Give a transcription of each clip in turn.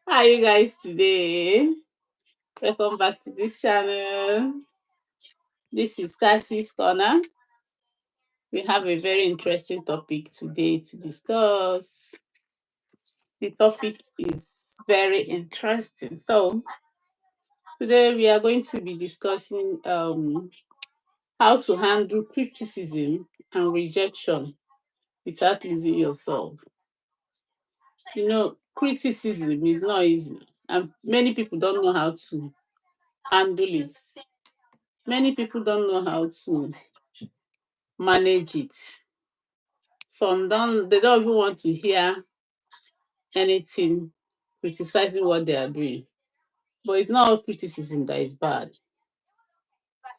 How are you guys today? Welcome back to this channel. This is Kashi's Corner. We have a very interesting topic today to discuss. The topic is very interesting. So, today we are going to be discussing how to handle criticism and rejection without losing yourself. Criticism is not easy, and many people don't know how to handle it. Many people don't know how to manage it. Some don't they don't even want to hear anything criticizing what they are doing. But it's not all criticism that is bad.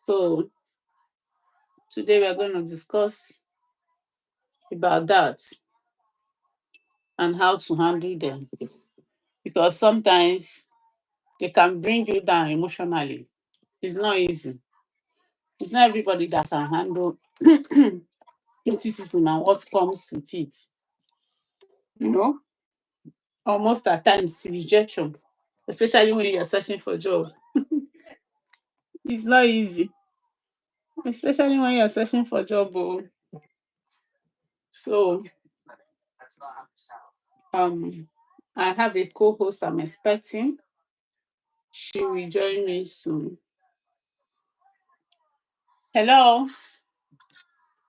So today we are going to discuss about that and how to handle them. Because sometimes they can bring you down emotionally. It's not easy. It's not everybody that can handle criticism and what comes with it. You know, almost at times rejection, especially when you're searching for job. It's not easy, especially when you're searching for job. Oh. So um I have a co-host I'm expecting. She will join me soon. Hello.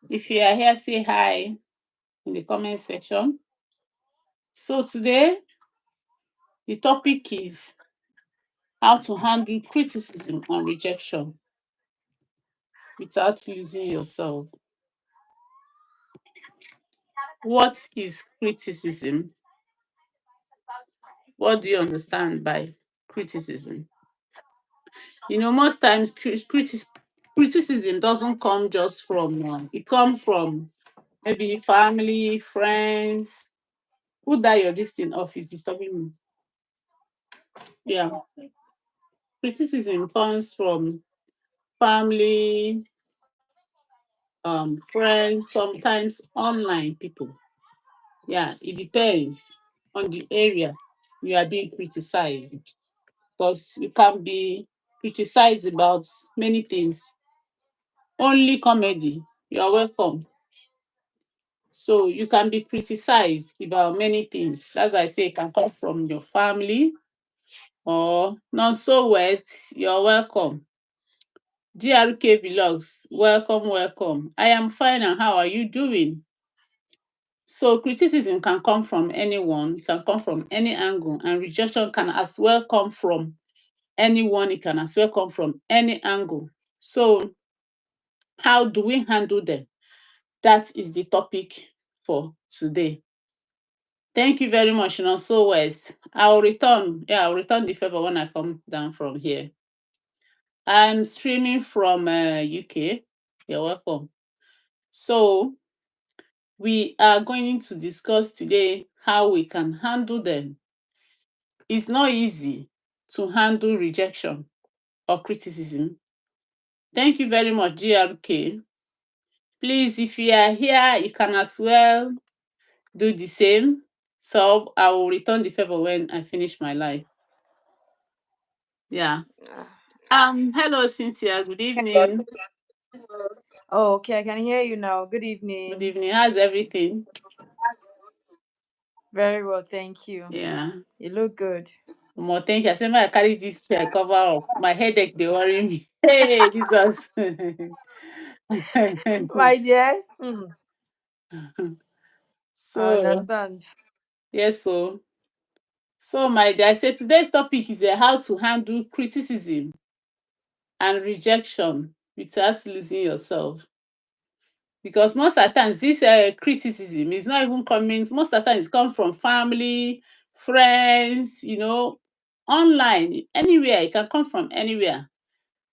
If you are here, say hi in the comment section. So today the topic is how to handle criticism and rejection without losing yourself. What is criticism? What do you understand by criticism? Most times criticism doesn't come just from it comes from maybe family, friends. Who that your this thing off is disturbing me? Yeah, criticism comes from family, friends, sometimes online people. Yeah, it depends on the area you are being criticized, because you can be criticized about many things. Only comedy, you are welcome. So you can be criticized about many things. As I say, it can come from your family or not so west. You're welcome. DRK Vlogs, welcome, welcome. I am fine, and how are you doing? So criticism can come from anyone, it can come from any angle, and rejection can as well come from anyone, it can as well come from any angle. So how do we handle them? That is the topic for today. Thank you very much, so West. I'll return. Yeah, I'll return the favor when I come down from here. I'm streaming from UK. You're welcome. So we are going to discuss today how we can handle them. It's not easy to handle rejection or criticism. Thank you very much, GRK. Please, if you are here, you can as well do the same. So I will return the favor when I finish my live. Yeah. Hello, Cynthia. Good evening. Oh, okay. I can hear you now. Good Good evening. evening. How's everything? Very well, thank you. Yeah. You look good. More thank you. I said, I carry this cover up. My headache, they worry me. Hey, Jesus. My dear. I So, understand. yes, so my dear, I said today's topic is how to handle criticism and rejection without losing yourself. Because most of the times this criticism is not even coming, most of the time it's come from family, friends, online, anywhere. It can come from anywhere.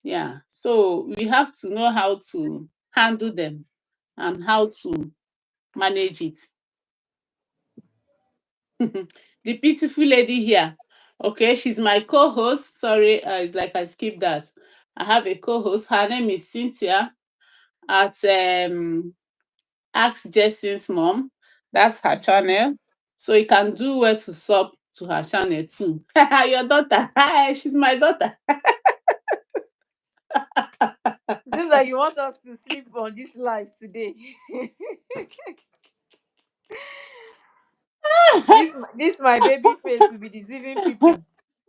Yeah, so we have to know how to handle them and how to manage it. The beautiful lady here, okay, she's my co-host. Sorry, it's like I skipped that. I have a co-host. Her name is Cynthia at Ask Jesse's Mom. That's her channel. So you can do well to to her channel too. Your daughter, she's my daughter. It seems like you want us to sleep on this live today. This my baby face will be deceiving people.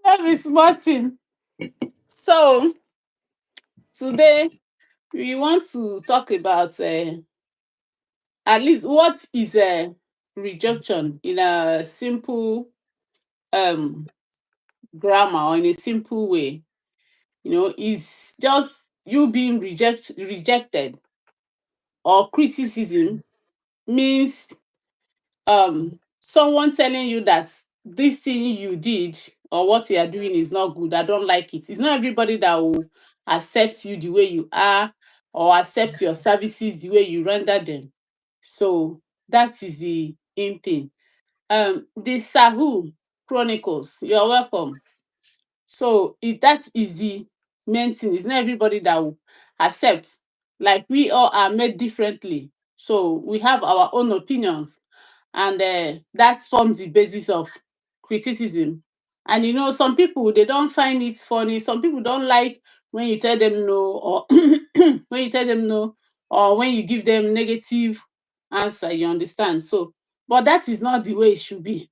That is smart thing. So today we want to talk about at least what is a rejection in a simple um grammar or in a simple way. Is just you being rejected, or criticism means someone telling you that this thing you did or what you are doing is not good. I don't like it. It's not everybody that will accept you the way you are or accept your services the way you render them. So that is the in thing. The Sahu Chronicles, you're welcome. So if that is the main thing, it's not everybody that will accept. Like, we all are made differently. So we have our own opinions, and that forms the basis of criticism. And some people, they don't find it funny. Some people don't like when you tell them no, or when you tell them no, or when you give them negative answer, you understand? So, but that is not the way it should be.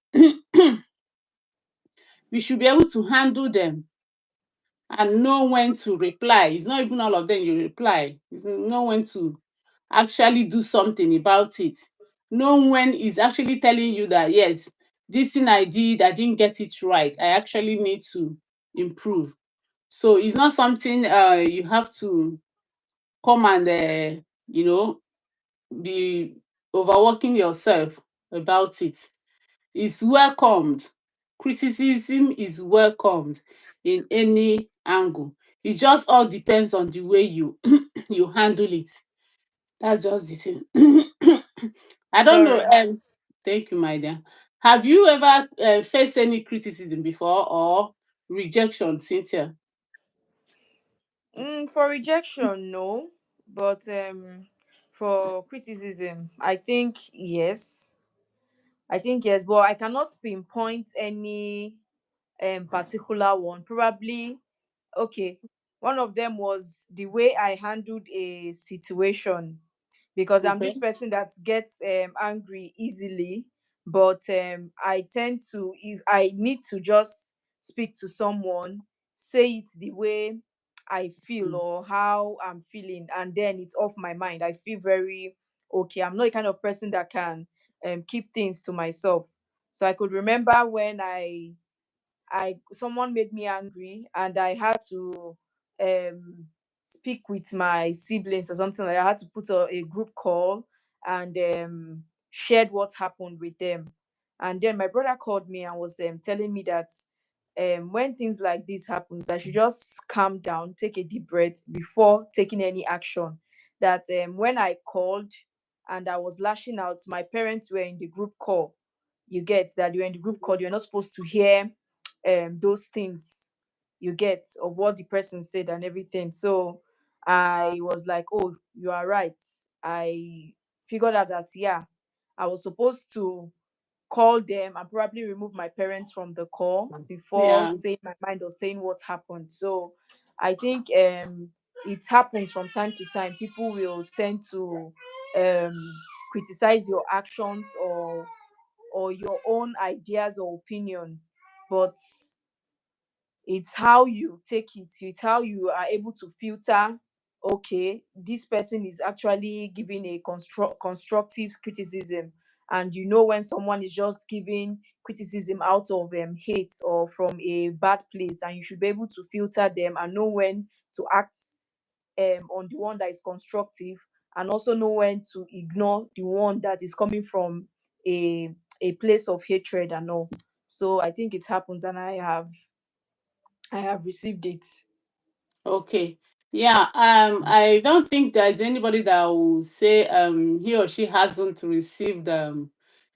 We should be able to handle them and know when to reply. It's not even all of them you reply. It's know when to actually do something about it. Know when is actually telling you that, yes, this thing I did, I didn't get it right. I actually need to improve. So it's not something you have to come and you know be overworking yourself about it. Is welcomed. Criticism is welcomed in any angle. It just all depends on the way you you handle it. That's just the thing. I don't know. Sorry. Thank you, my dear. Have you ever faced any criticism before, or rejection, Cynthia? For rejection, no. But for criticism, I think yes. I think yes, but I cannot pinpoint any particular one. Probably, okay. One of them was the way I handled a situation, because I'm Okay. this person that gets angry easily. But I tend to, if I need to just speak to someone, say it the way I feel Mm. or how I'm feeling, and then it's off my mind. I feel very okay. I'm not the kind of person that can keep things to myself. So I could remember when I someone made me angry and I had to um speak with my siblings or something like that. I had to put a group call and shared what happened with them. And then my brother called me and was telling me that when things like this happens, I should just calm down, take a deep breath before taking any action. That when I called and I was lashing out, my parents were in the group call. You get that you're in the group call, you're not supposed to hear those things, you get, of what the person said and everything. So I was like, oh, you are right. I figured out that, yeah, I was supposed to call them and probably remove my parents from the call before Yeah. saying my mind or saying what happened. So I think it happens from time to time. People will tend to um criticize your actions or your own ideas or opinion, but it's how you take it, it's how you are able to filter. Okay, this person is actually giving a constructive criticism, and you know when someone is just giving criticism out of hate or from a bad place, and you should be able to filter them and know when to act on the one that is constructive, and also know when to ignore the one that is coming from a place of hatred and all. So I think it happens, and I have received it. Okay. Yeah, I don't think there's anybody that will say he or she hasn't received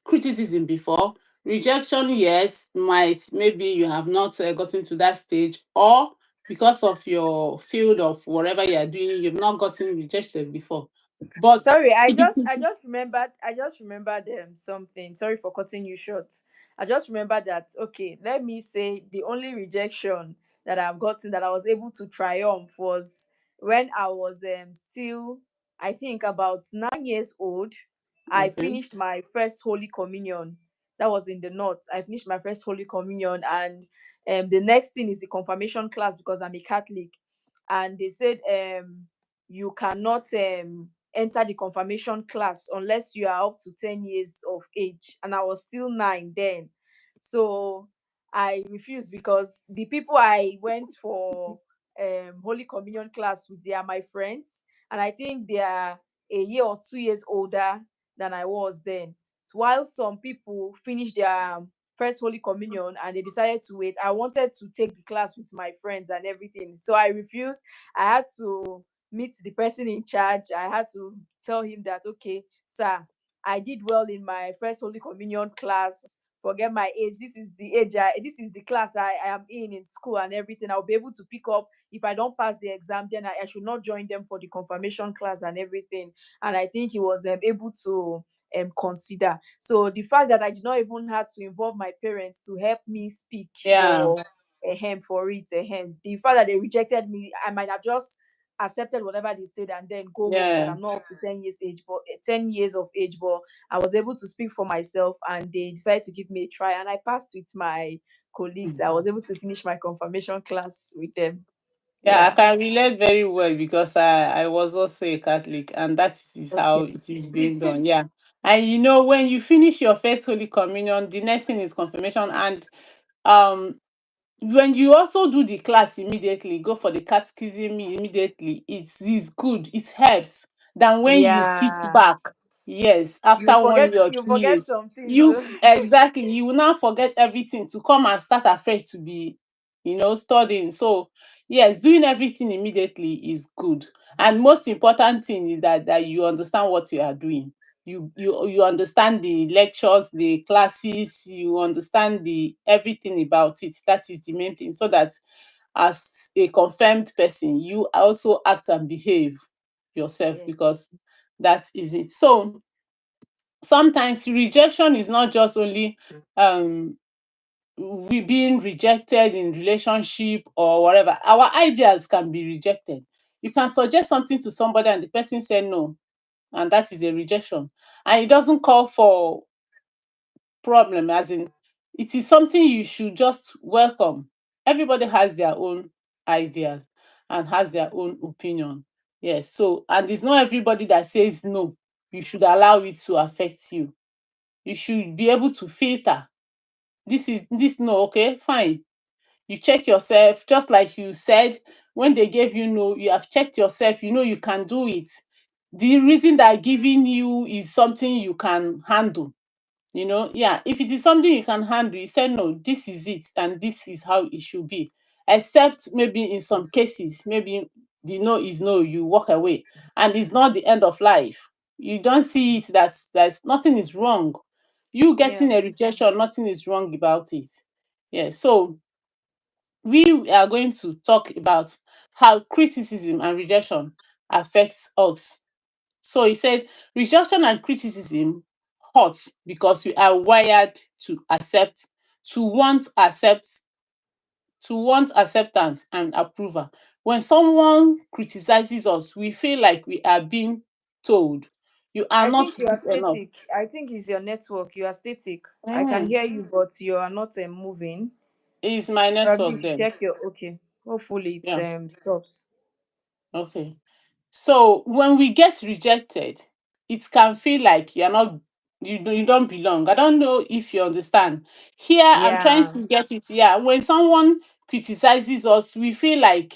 criticism before. Rejection, yes, might maybe you have not gotten to that stage, or because of your field of whatever you are doing, you've not gotten rejected before. But Sorry, to be I just remembered something. Sorry for cutting you short. I just remembered that, okay, let me say the only rejection that I've gotten that I was able to triumph was when I was still, I think, about 9 years old. I okay. finished my first Holy Communion. That was in the north. I finished my first Holy Communion, and the next thing is the confirmation class because I'm a Catholic. And they said you cannot enter the confirmation class unless you are up to 10 years of age, and I was still 9 then. So I refused because the people I went for Holy Communion class with, they are my friends, and I think they are a year or 2 years older than I was then. So while some people finished their first Holy Communion and they decided to wait, I wanted to take the class with my friends and everything, so I refused. I had to meet the person in charge. I had to tell him that, okay, sir, I did well in my first Holy Communion class. Forget my age. This is the age. This is the class I am in school and everything. I'll be able to pick up. If I don't pass the exam, then I should not join them for the confirmation class and everything. And I think he was able to consider. So the fact that I did not even have to involve my parents to help me speak Yeah, for for it, the fact that they rejected me, I might have just accepted whatever they said and then go home, that yeah, I'm not up to 10 years age, but 10 years of age. But I was able to speak for myself and they decided to give me a try, and I passed with my colleagues. I was able to finish my confirmation class with them. yeah. I Yeah. can relate very well because I was also a Catholic, and that is how Okay. it is being done. Yeah, and you know when you finish your first Holy Communion, the next thing is confirmation, and um when you also do the class immediately, go for the catechism immediately, it is good, it helps than when you sit Yeah. back. Yes, after one year or You 2 years, forget some things. you exactly, you will now forget everything to come and start afresh to be, studying. So yes, doing everything immediately is good, and most important thing is that you understand what you are doing. You understand the lectures, the classes, you understand the everything about it. That is the main thing. So that as a confirmed person, you also act and behave yourself, Yeah. because that is it. So sometimes rejection is not just only um we being rejected in relationship or whatever. Our ideas can be rejected. You can suggest something to somebody and the person say no, and that is a rejection. And it doesn't call for problem, as in it is something you should just welcome. Everybody has their own ideas and has their own opinion. Yes, so and it's not everybody that says no. You should allow it to affect you. You should be able to filter. This no, okay, fine. You check yourself, just like you said, when they gave you no, you have checked yourself, you know you can do it. The reason they're giving you is something you can handle. Yeah, if it is something you can handle, you say no, this is it and this is how it should be. Except maybe in some cases, maybe the no is no, you walk away, and it's not the end of life. You don't see it that there's nothing is wrong. You Yeah. getting a rejection, nothing is wrong about it. Yeah, so we are going to talk about how criticism and rejection affects us. So he says rejection and criticism hurts because we are wired to accept, to want accept, to want acceptance and approval. When someone criticizes us, we feel like we are being told you are I not think you are good enough. static. I think it's your network. You are static. I can Mm, hear you, but you are not moving. is my Probably network if you then? check your, okay. Hopefully it Yeah. stops. Okay. So when we get rejected, it can feel like you don't belong. I don't know if you understand. Here I'm trying Yeah. to get it. Yeah, when someone criticizes us, we feel like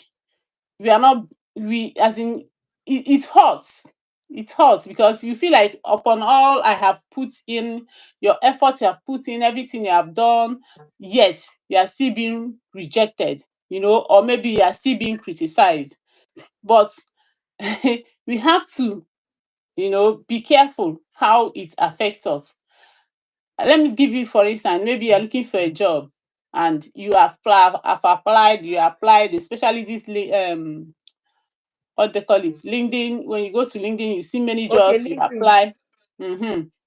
we are not we as in it hurts. It hurts because you feel like upon all I have put in, your effort you have put in, everything you have done, yet you are still being rejected, or maybe you are still being criticized. But we have to, be careful how it affects us. Let me give you, for instance, maybe you're looking for a job and you have applied, especially this what they call it, LinkedIn. When you go to LinkedIn, you see many Okay, jobs, you LinkedIn, apply.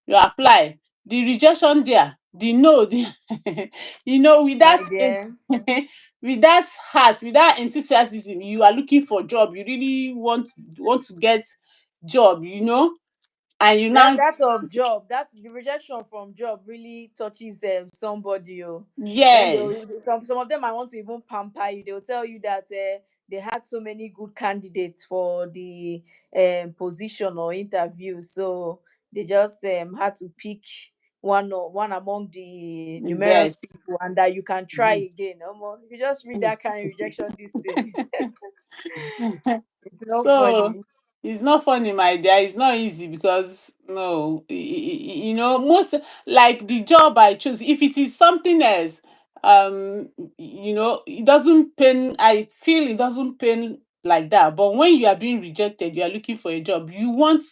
You apply. The rejection there, the no, with my that dear. with that heart, with that enthusiasm, you are looking for job. You really want to get job, and you That now that of job, that the rejection from job really touches somebody. Oh, when yes, some of them I want to even pamper you. They'll tell you that they had so many good candidates for the position or interview, so they just had to pick one among the the numerous best. people, and that you can try Mhm. again. If you just read that kind of rejection, this thing, it's not So funny. it's not funny, my dear. It's not easy because no, most like the job I choose. If it is something else, it doesn't pain. I feel it doesn't pain like that. But when you are being rejected, you are looking for a job. You want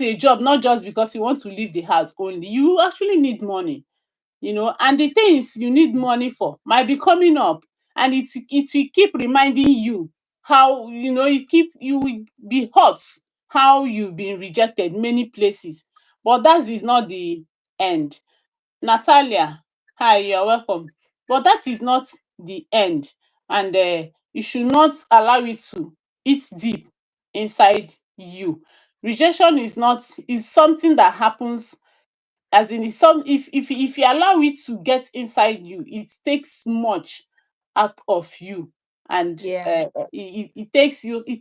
a job not just because you want to leave the house only. You actually need money, and the things you need money for might be coming up, and it will keep reminding you how, you will be hurt how you've been rejected many places, but that is not the end. Natalia, hi, you're welcome. But that is not the end, and you should not allow it to eat deep inside you. Rejection is something that happens, as in, it's some if you allow it to get inside you, it takes much out of you, and Yeah, it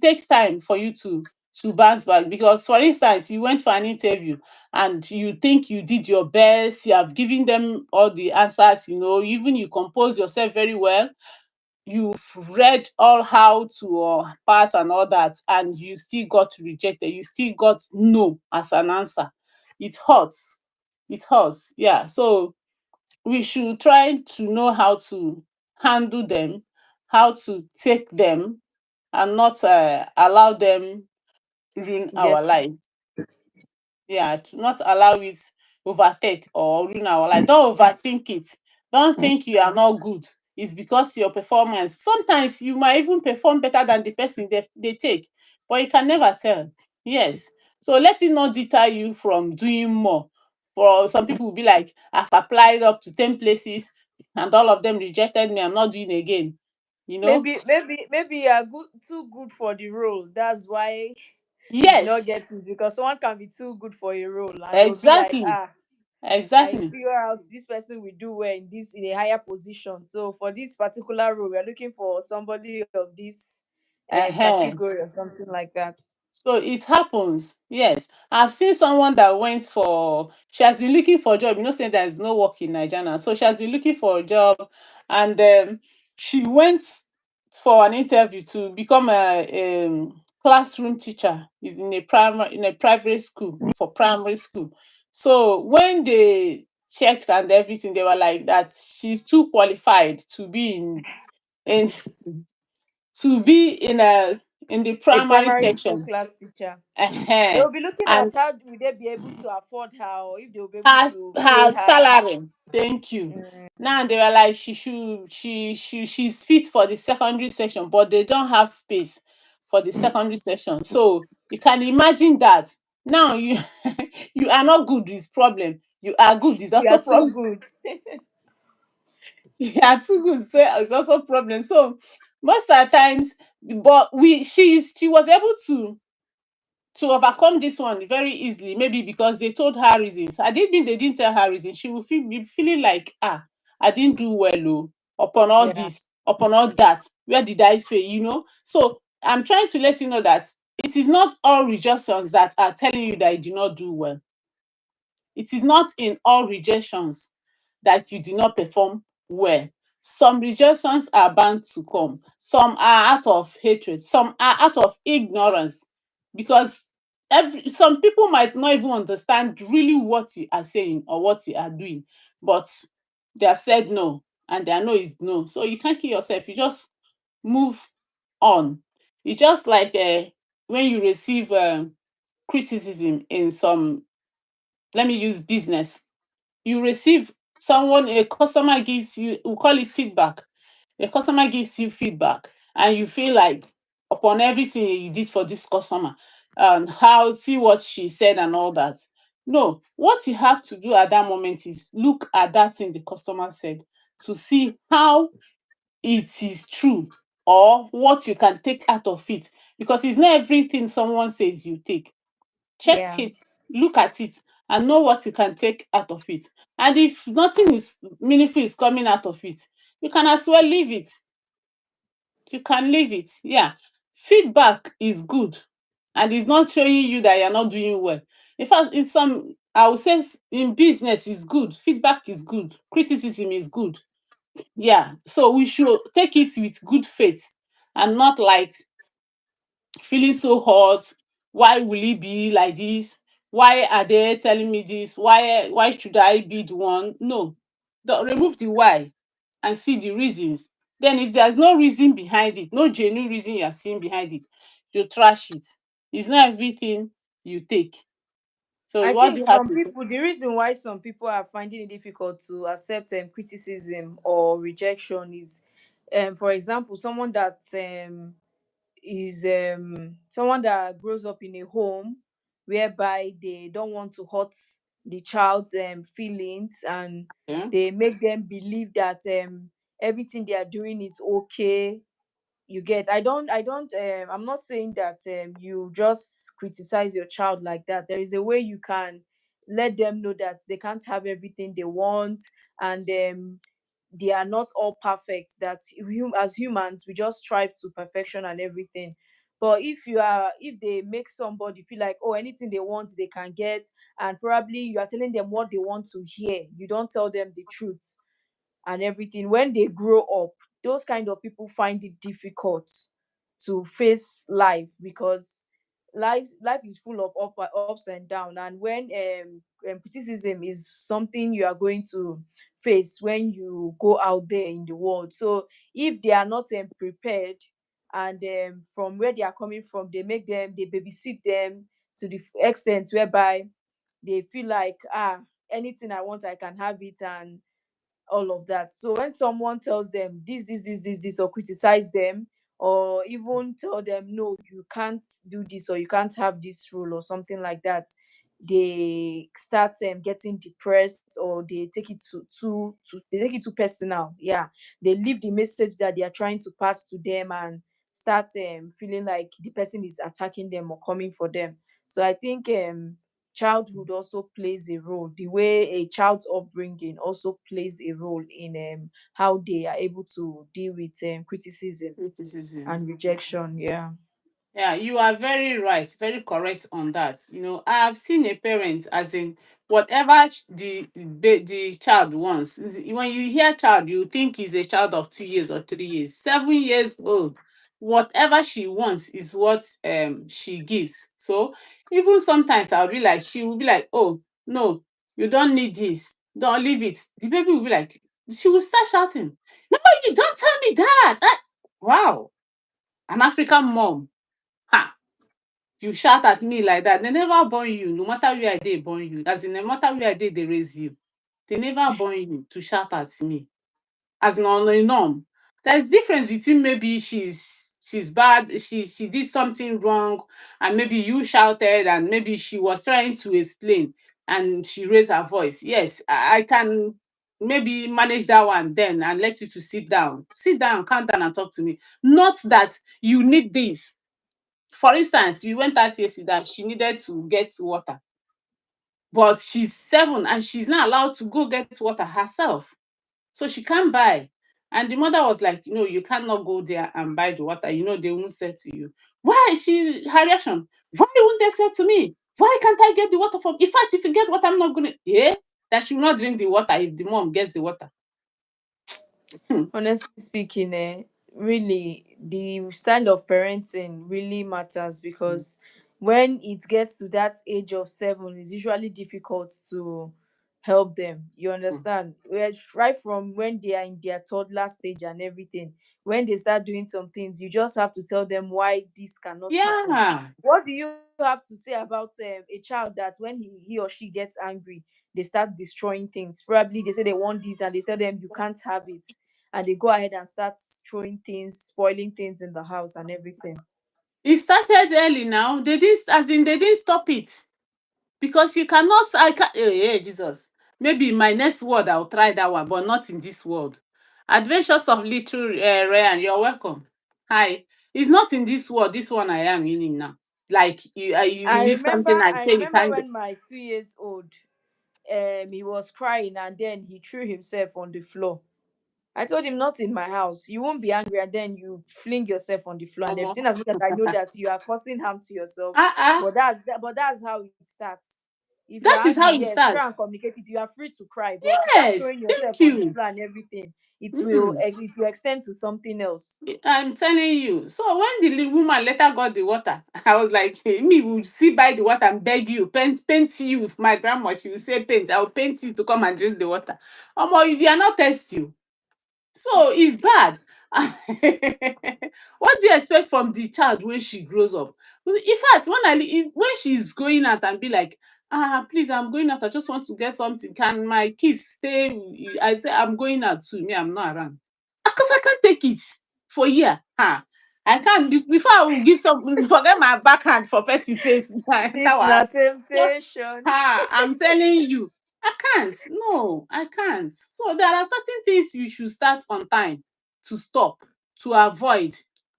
takes time for you to bounce back. Because for instance, you went for an interview and you think you did your best, you have given them all the answers, even you compose yourself very well, you've read all how to pass and all that, and you still got rejected, you still got no as an answer. It hurts. It hurts. Yeah. So we should try to know how to handle them, how to take them, and not allow them ruin our get life. Yeah, to not allow it overtake or ruin our life. Don't overthink it. Don't think you are not good. It's because your performance. Sometimes you might even perform better than the person they take, but you can never tell. Yes. So let it not deter you from doing more. For some people will be like, I've applied up to 10 places and all of them rejected me. I'm not doing again. You know? maybe you are too good for the role. That's why you did not Yes, get it, because someone can be too good for a role and they'll be like, exactly. ah, I Exactly. figure out this person will do well in a higher position. So for this particular role, we are looking for somebody of this uh category or something like that. So it happens. Yes. I've seen someone that she has been looking for a job. Saying there's no work in Nigeria. So she has been looking for a job, and she went for an interview to become a classroom teacher. Is in a private school, for primary school. So when they checked and everything, they were like that she's too qualified in to be in the A primary primary school section. class teacher. They Ehen. will be looking at And how will they be able to afford her, or if they will be able her to pay her her. salary, thank you. Mm, Now they were like she's fit for the secondary section, but they don't have space for the secondary section. So you can imagine that now you you are not good is problem. You are good is you also are too problem. good. You are too good, so it's also problem. So most of the times, but she was able to overcome this one very easily, maybe because they told her reasons. I didn't mean they didn't tell her reasons. She will be feeling like, I didn't do well, upon all Yeah. this, upon all that. Where did I fail? So I'm trying to let you know that it is not all rejections that are telling you that you did not do well. It is not in all rejections that you did not perform well. Some rejections are bound to come. Some are out of hatred. Some are out of ignorance. Because some people might not even understand really what you are saying or what you are doing. But they have said no, and their no is no. So you can't kill yourself. You just move on. It's just like when you receive criticism in some, let me use business. You receive someone, a customer gives you, we call it feedback. A customer gives you feedback and you feel like upon everything you did for this customer, and how, see what she said and all that. No, what you have to do at that moment is look at that thing the customer said to see how it is true, or what you can take out of it, because it's not everything someone says you take. Check Yeah. it, look at it, and know what you can take out of it. And if nothing is meaningful is coming out of it, you can as well leave it. You can leave it. Yeah. Feedback is good, and it's not showing you that you're not doing well. In fact, in some, I would say in business is good. Feedback is good. Criticism is good. Yeah. So we should take it with good faith, and not like feeling so hot. Why will it be like this? Why are they telling me this? Why should I be the one? No. Remove the why and see the reasons. Then if there's no reason behind it, no genuine reason you're seeing behind it, you trash it. It's not everything you take. So I what do think you have some to say? people, the reason why some people are finding it difficult to accept criticism or rejection is, for example, someone that is someone that grows up in a home whereby they don't want to hurt the child's feelings, and Yeah. they make them believe that everything they are doing is okay. You get, I don't I'm not saying that you just criticize your child like that. There is a way you can let them know that they can't have everything they want, and they are not all perfect, that as humans we just strive to perfection and everything. But if they make somebody feel like, oh, anything they want they can get, and probably you are telling them what they want to hear, you don't tell them the truth and everything, when they grow up, those kind of people find it difficult to face life, because life is full of ups and down. And when criticism is something you are going to face when you go out there in the world, so if they are not prepared, and from where they are coming from, they babysit them to the extent whereby they feel like, anything I want I can have it, and all of that. So when someone tells them this, or criticize them, or even tell them, no, you can't do this, or you can't have this rule, or something like that, they start getting depressed, or they take it they take it too personal. Yeah, they leave the message that they are trying to pass to them, and start feeling like the person is attacking them or coming for them. So I think childhood also plays a role. The way a child's upbringing also plays a role in how they are able to deal with criticism Criticism. and rejection. Yeah. Yeah, you are very right, very correct on that. I've seen a parent, as in, whatever the child wants. When you hear child, you think he's a child of 2 years or 3 years, 7 years old. Whatever she wants is what she gives. So even sometimes she will be like, oh no, you don't need this, don't leave it. The baby will be like, she will start shouting, no, you don't tell me that. Wow, an African mom. Ha! You shout at me like that. They never born you, no matter where they born you. As in, no matter where they raise you. They never born you to shout at me. As in, on a norm. There's difference between, maybe she's bad, she did something wrong, and maybe you shouted, and maybe she was trying to explain and she raised her voice. Yes, I can maybe manage that one then, and let you to sit down. Sit down, calm down and talk to me. Not that you need this. For instance, we went out yesterday that she needed to get water, but she's 7 and she's not allowed to go get water herself. So she can't buy. And the mother was like, no, you cannot go there and buy the water. They won't say to you. Why? Her reaction, why won't they say to me? Why can't I get the water from? In fact, if you get water, I'm not going to. Yeah, that she will not drink the water if the mom gets the water. Hmm. Honestly speaking, really, the style of parenting really matters, because when it gets to that age of 7, it's usually difficult to help them. You Hmm. understand? Right from when they are in their toddler stage and everything, when they start doing some things, you just have to tell them why this cannot happen. Yeah. What do you have to say about a child that when he or she gets angry, they start destroying things? Probably they say they want this, and they tell them you can't have it, and they go ahead and start throwing things, spoiling things in the house and everything. It started early now. They didn't, as in they didn't stop it. Because you cannot, I can't, hey, Jesus. Maybe in my next world I'll try that one, but not in this world. Adventures of Little Ryan, you're welcome. Hi. It's not in this world, this one I am in now. Like you believe something I I say you remember can't get. when my 2 years old he was crying and then he threw himself on the floor. I told him, not in my house. You won't be angry and then you fling yourself on the floor and Omo. everything. As much as I know that you are causing harm to yourself, Uh-uh. but that's how it starts. If you're That is angry, how it yes, try starts. and communicate it. You are free to cry, but to start Yes, throwing thank yourself on the you. floor and everything, Mm. it will extend to something else. I'm telling you. So when the woman later got the water, I was like, hey, me will see by the water and beg you, paint you with my grandma. She will say paint. I will paint you to come and drink the water. Omo, you are not thirsty. So it's bad. What do you expect from the child when she grows up? In fact, when she's going out and be like, please, I'm going out. I just want to get something. Can my kids stay? I say, I'm going out too. Me, I'm not around. Because I can't take it for a year. I can't. Before I will give some, forget my backhand for person face. That This one. not temptation. I'm telling you, I can't. No, I can't. So there are certain things you should start on time to stop, to avoid.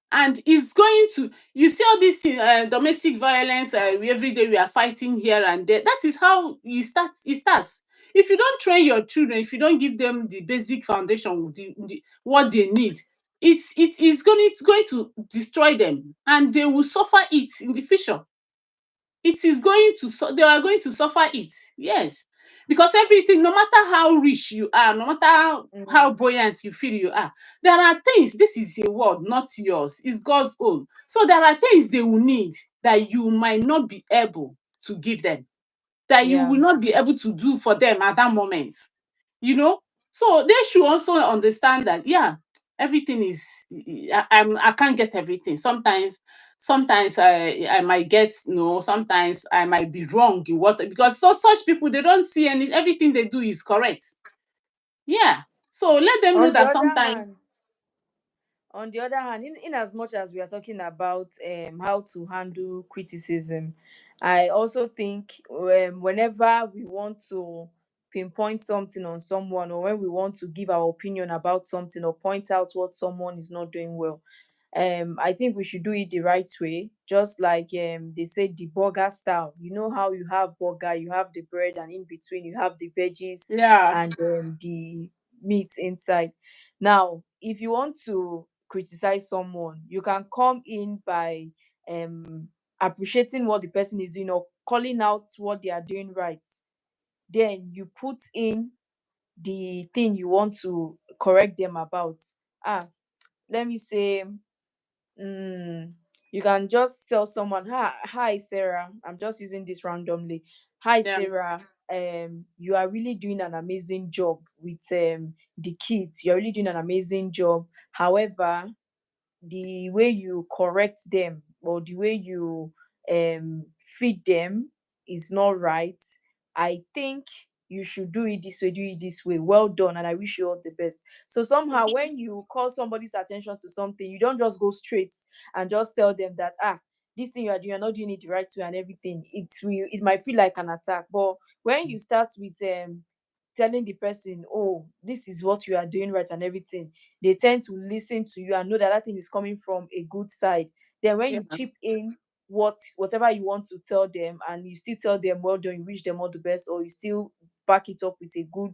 And it's going to, you see all this domestic violence, every day we are fighting here and there. That is how it starts. If you don't train your children, if you don't give them the basic foundation, what they need, it is going to destroy them and they will suffer it in the future. It is going to they are going to suffer it. Yes, because everything, no matter how rich you are, no matter how Mm, buoyant you feel you are, there are things, this is a world not yours, it's God's own. So there are things they will need that you might not be able to give them, that you yeah. will not be able to do for them at that moment. You know? So they should also understand that, yeah, everything is, I can't get everything. Sometimes I might get, sometimes I might be wrong in what, because such people, they don't see everything they do is correct. Yeah. So let them know On the that other sometimes, hand, in as much as we are talking about how to handle criticism, I also think whenever we want to pinpoint something on someone, or when we want to give our opinion about something or point out what someone is not doing well, I think we should do it the right way, just like they say, the burger style. You know how you have burger, you have the bread, and in between you have the veggies yeah, and the meat inside. Now, if you want to criticize someone, you can come in by appreciating what the person is doing or calling out what they are doing right. Then you put in the thing you want to correct them about. Ah, let me say, mm, you can just tell someone, hi Sarah, I'm just using this randomly. Hi yeah, Sarah, you are really doing an amazing job with the kids. You're really doing an amazing job. However, the way you correct them or the way you feed them is not right. I think you should do it this way. Well done, and I wish you all the best. So somehow when you call somebody's attention to something, you don't just go straight and just tell them that, this thing you are doing, you're not doing it the right way and everything. It might feel like an attack. But when you start with telling the person, oh, this is what you are doing right and everything, they tend to listen to you and know that that thing is coming from a good side. Then when yeah, you chip in whatever you want to tell them, and you still tell them well done, you wish them all the best, or you still back it up with a good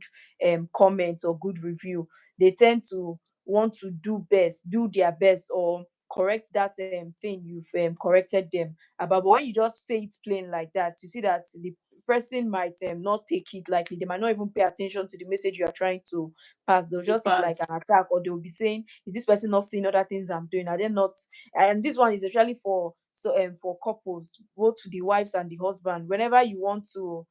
comment or good review, they tend to want to do their best, or correct that thing you've corrected them about. But when you just say it plain like that, you see that the person might not take it lightly. They might not even pay attention to the message you are trying to pass. They'll the just see it like parts. an attack, or they'll be saying, is this person not seeing other things I'm doing? Are they not? And this one is actually for couples, both the wives and the husband. Whenever you want to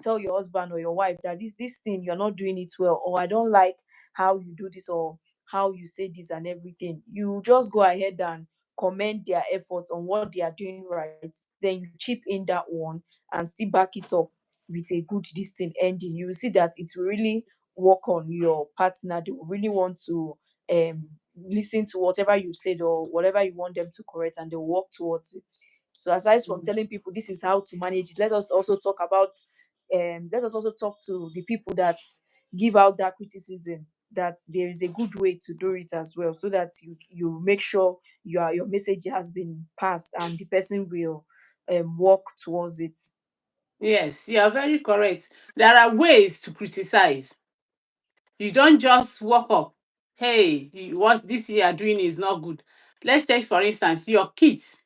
tell your husband or your wife that this thing you're not doing it well, or I don't like how you do this, or how you say this and everything, you just go ahead and commend their efforts on what they are doing right. Then you chip in that one and still back it up with a good distant ending. You will see that it will really work on your partner. They will really want to listen to whatever you said or whatever you want them to correct, and they'll work towards it. So aside from telling people this is how to manage it, let us also talk to the people that give out that criticism, that there is a good way to do it as well, so that you make sure your message has been passed and the person will work towards it. Yes, you are very correct. There are ways to criticize. You don't just walk up, hey, what this you are doing is not good. Let's take for instance your kids.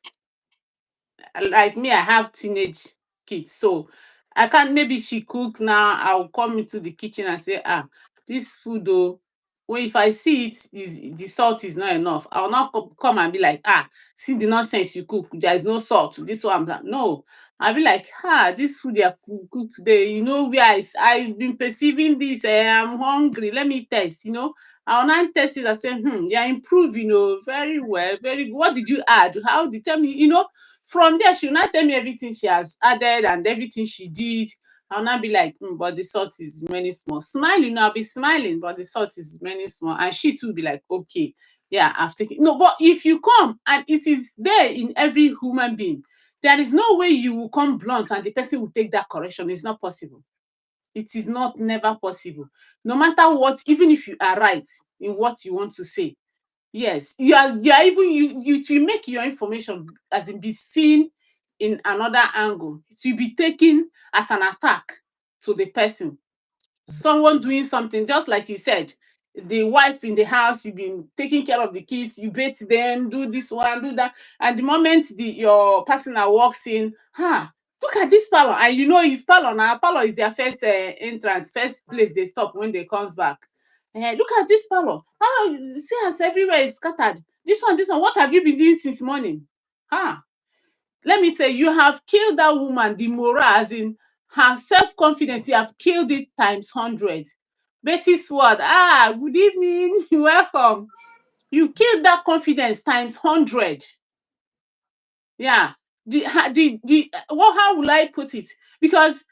Like me, I have teenage kids, so I can't. Maybe she cook now, I'll come into the kitchen and say, ah, this food though, when if I see it is the salt is not enough, I'll not come and be like, ah, see the nonsense you cook, there is no salt, this one, that. No, I'll be like, ah, this food you have cooked today, where I've been perceiving this, I'm hungry, let me test, I'll not test it and say, you're improving, very well, very good. What did you add? How did tell me, from there, she will not tell me everything she has added and everything she did. I'll not be like, but the salt is many small. Smiling, I'll be smiling, but the salt is many small. And she too will be like, okay, yeah, I've taken. No, but if you come and it is there in every human being, there is no way you will come blunt and the person will take that correction. It's not possible. It is not never possible. No matter what, even if you are right in what you want to say, yes, you are even it will make your information as in be seen in another angle. It will be taken as an attack to the person. Someone doing something, just like you said, the wife in the house, you've been taking care of the kids, you bathe them, do this one, do that, and the moment your partner walks in, look at this parlor, and his parlor now, parlor is their first entrance, first place they stop when they comes back. Look at this parlor, see as everywhere is scattered, this one, what have you been doing since morning? Let me tell you, you have killed that woman, the morale, as in her self-confidence, you have killed it times 100. Betty Sword, good evening, welcome. You killed that confidence times 100. Yeah. How will I put it? Because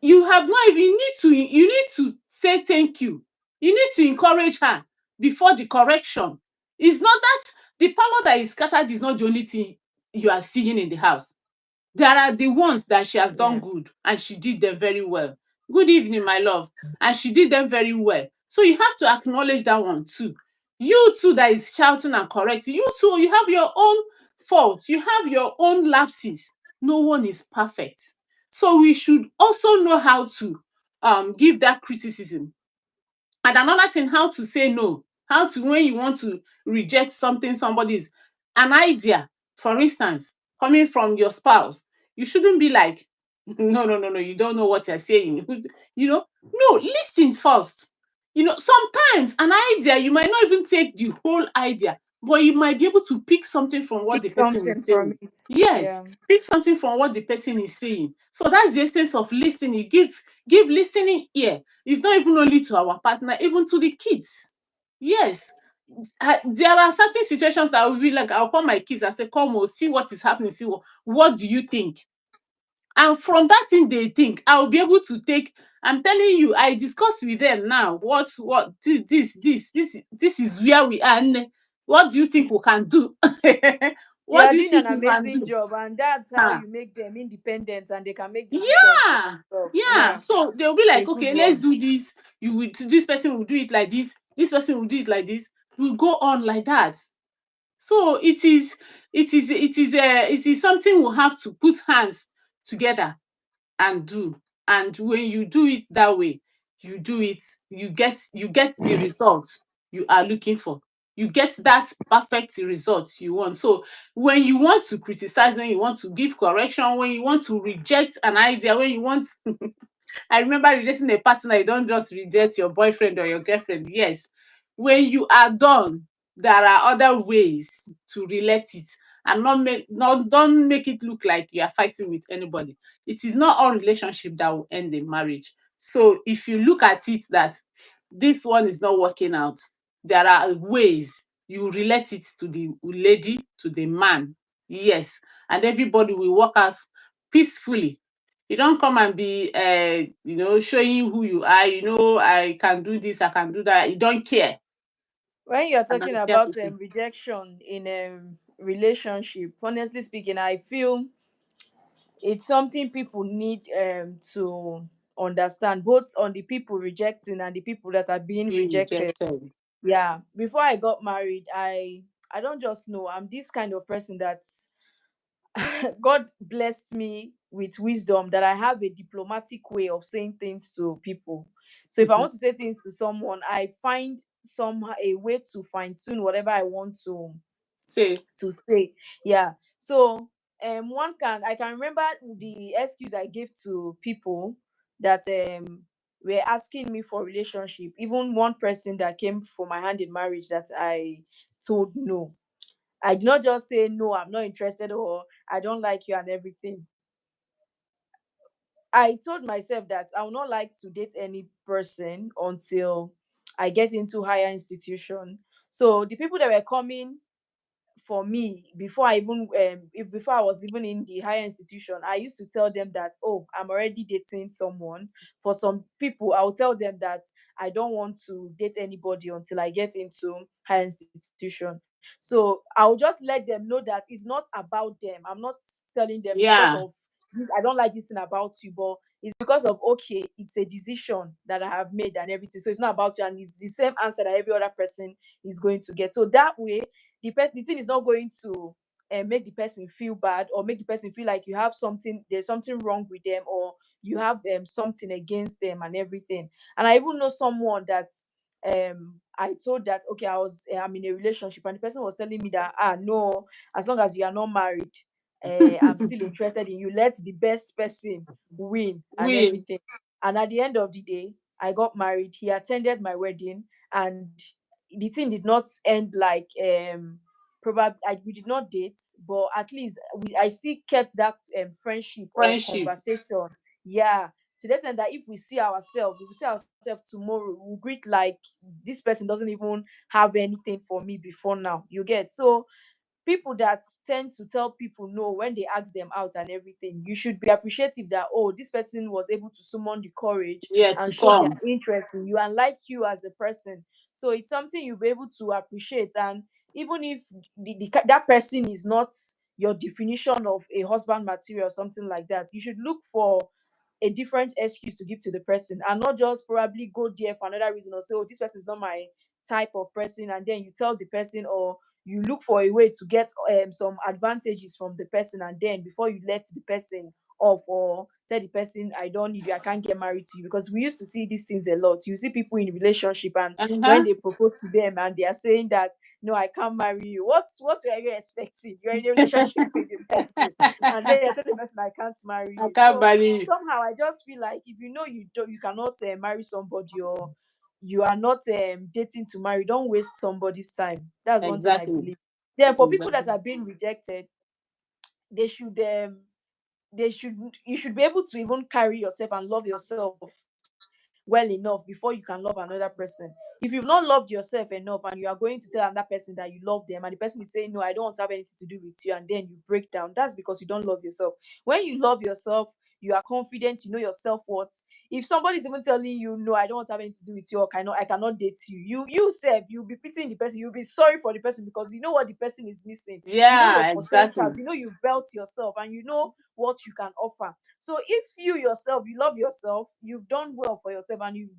you have not even, you need to say thank you. You need to encourage her before the correction. It's not that the parlor that is scattered is not the only thing you are seeing in the house. There are the ones that she has done Yeah. good and she did them very well. Good evening, my love. And she did them very well. So you have to acknowledge that one too. You too that is shouting and correcting. You too, you have your own faults. You have your own lapses. No one is perfect. So we should also know how to give that criticism. And another thing, how to say no. How to, when you want to reject something, somebody's an idea, for instance, coming from your spouse, you shouldn't be like, no, no, no, no, you don't know what you're saying. No, listen first. Sometimes an idea, you might not even take the whole idea, but you might be able to pick something from what Pick the person something is from saying. it. Yes, Yeah. pick something from what the person is saying. So that's the essence of listening. You give listening ear. It's not even only to our partner, even to the kids. Yes. There are certain situations that will be like, I'll call my kids and say, come, we'll see what is happening. See what do you think? And from that thing they think, I'll be able to take. I'm telling you, I discuss with them now. This is where we are. What do you think we can do? You What are do you doing think an we can amazing do? job, and that's how Ah, you make them independent and they can make decisions for yeah, themselves. yeah. Yeah. So they'll be It's a like, good okay, let's one. do this. This person will do it like this person will do it like this. We'll go on like that. So it is something we have to put hands together and do. And when you do it that way, you get the results you are looking for. You get that perfect result you want. So when you want to criticize, when you want to give correction, when you want to reject an idea, when you want I remember rejecting a partner, you don't just reject your boyfriend or your girlfriend. Yes. When you are done, there are other ways to relate it, and don't make it look like you are fighting with anybody. It is not all relationship that will end in marriage. So if you look at it that this one is not working out, there are ways you relate it to the lady, to the man. Yes. And everybody will work out peacefully. You don't come and be showing who you are, I can do this, I can do that. You don't care. When you're and talking adhere to about it. rejection in a relationship, honestly speaking, I feel it's something people need to understand, both on the people rejecting and the people that are being Being rejected. rejected. Yeah, before I got married, I don't just know, I'm this kind of person that God blessed me with wisdom, that I have a diplomatic way of saying things to people. So if I Mhm. want to say things to someone, I find some a way to fine tune whatever I want Say, to say. Yeah. So one can I can remember the excuse I gave to people that were asking me for relationship. Even one person that came for my hand in marriage that I told no. I did not just say no, I'm not interested, or I don't like you and everything. I told myself that I would not like to date any person until I get into higher institution. So the people that were coming for me before I even if before I was even in the higher institution, I used to tell them that, oh, I'm already dating someone. For some people, I'll tell them that I don't want to date anybody until I get into higher institution. So I'll just let them know that it's not about them. I'm not telling them it's because of yeah, this, I don't like this thing about you, but it's because of, okay, it's a decision that I have made and everything. So it's not about you, and it's the same answer that every other person is going to get. So that way the thing is not going to make the person feel bad, or make the person feel like you have something, there's something wrong with them, or you have something against them and everything. And I even know someone that I told that, okay, I'm in a relationship, and the person was telling me that, no, as long as you are not married, I'm still interested in you, let the best person win and win. everything. And at the end of the day, I got married, he attended my wedding, and the thing did not end like probably we did not date, but at least I still kept that friendship or Friendship. conversation. Yeah, to the extent that if we see ourselves tomorrow, we'll greet like this person doesn't even have anything for me before now. You get? So people that tend to tell people no when they ask them out and everything, you should be appreciative that, oh, this person was able to summon the courage Yeah, and to show their come. interest in you and like you as a person. So it's something you'll be able to appreciate. And even if that person is not your definition of a husband material or something like that, you should look for a different excuse to give to the person, and not just probably go there for another reason, or say, oh, this person is not my type of person, and then you tell the person, or you look for a way to get some advantages from the person, and then before you let the person off, or tell the person, I don't need you, I can't get married to you. Because we used to see these things a lot. You see people in relationship, and when Uh-huh. they propose to them and they are saying that, no, I can't marry you, what were you expecting? You're in a relationship with the person, and then you're telling the person, I can't marry I you. can't So believe. somehow I just feel like, if you know you cannot marry somebody, or you are not dating to marry, don't waste somebody's time. That's one thing I Exactly. believe. Then for people that Exactly. are being rejected, they should they should you should be able to even carry yourself and love yourself well enough before you can love another person. If you've not loved yourself enough, and you are going to tell another person that you love them, and the person is saying, no, I don't want to have anything to do with you, and then you break down, that's because you don't love yourself. When you love yourself, you are confident, you know your self-worth. If somebody's even telling you, no, I don't want to have anything to do with you, or I cannot date you, you self, you'll be pitying the person, you'll be sorry for the person, because you know what the person is missing. You know your Yeah, potentials, exactly. you know you've built yourself, and you know what you can offer. So if you yourself, you love yourself, you've done well for yourself, and you've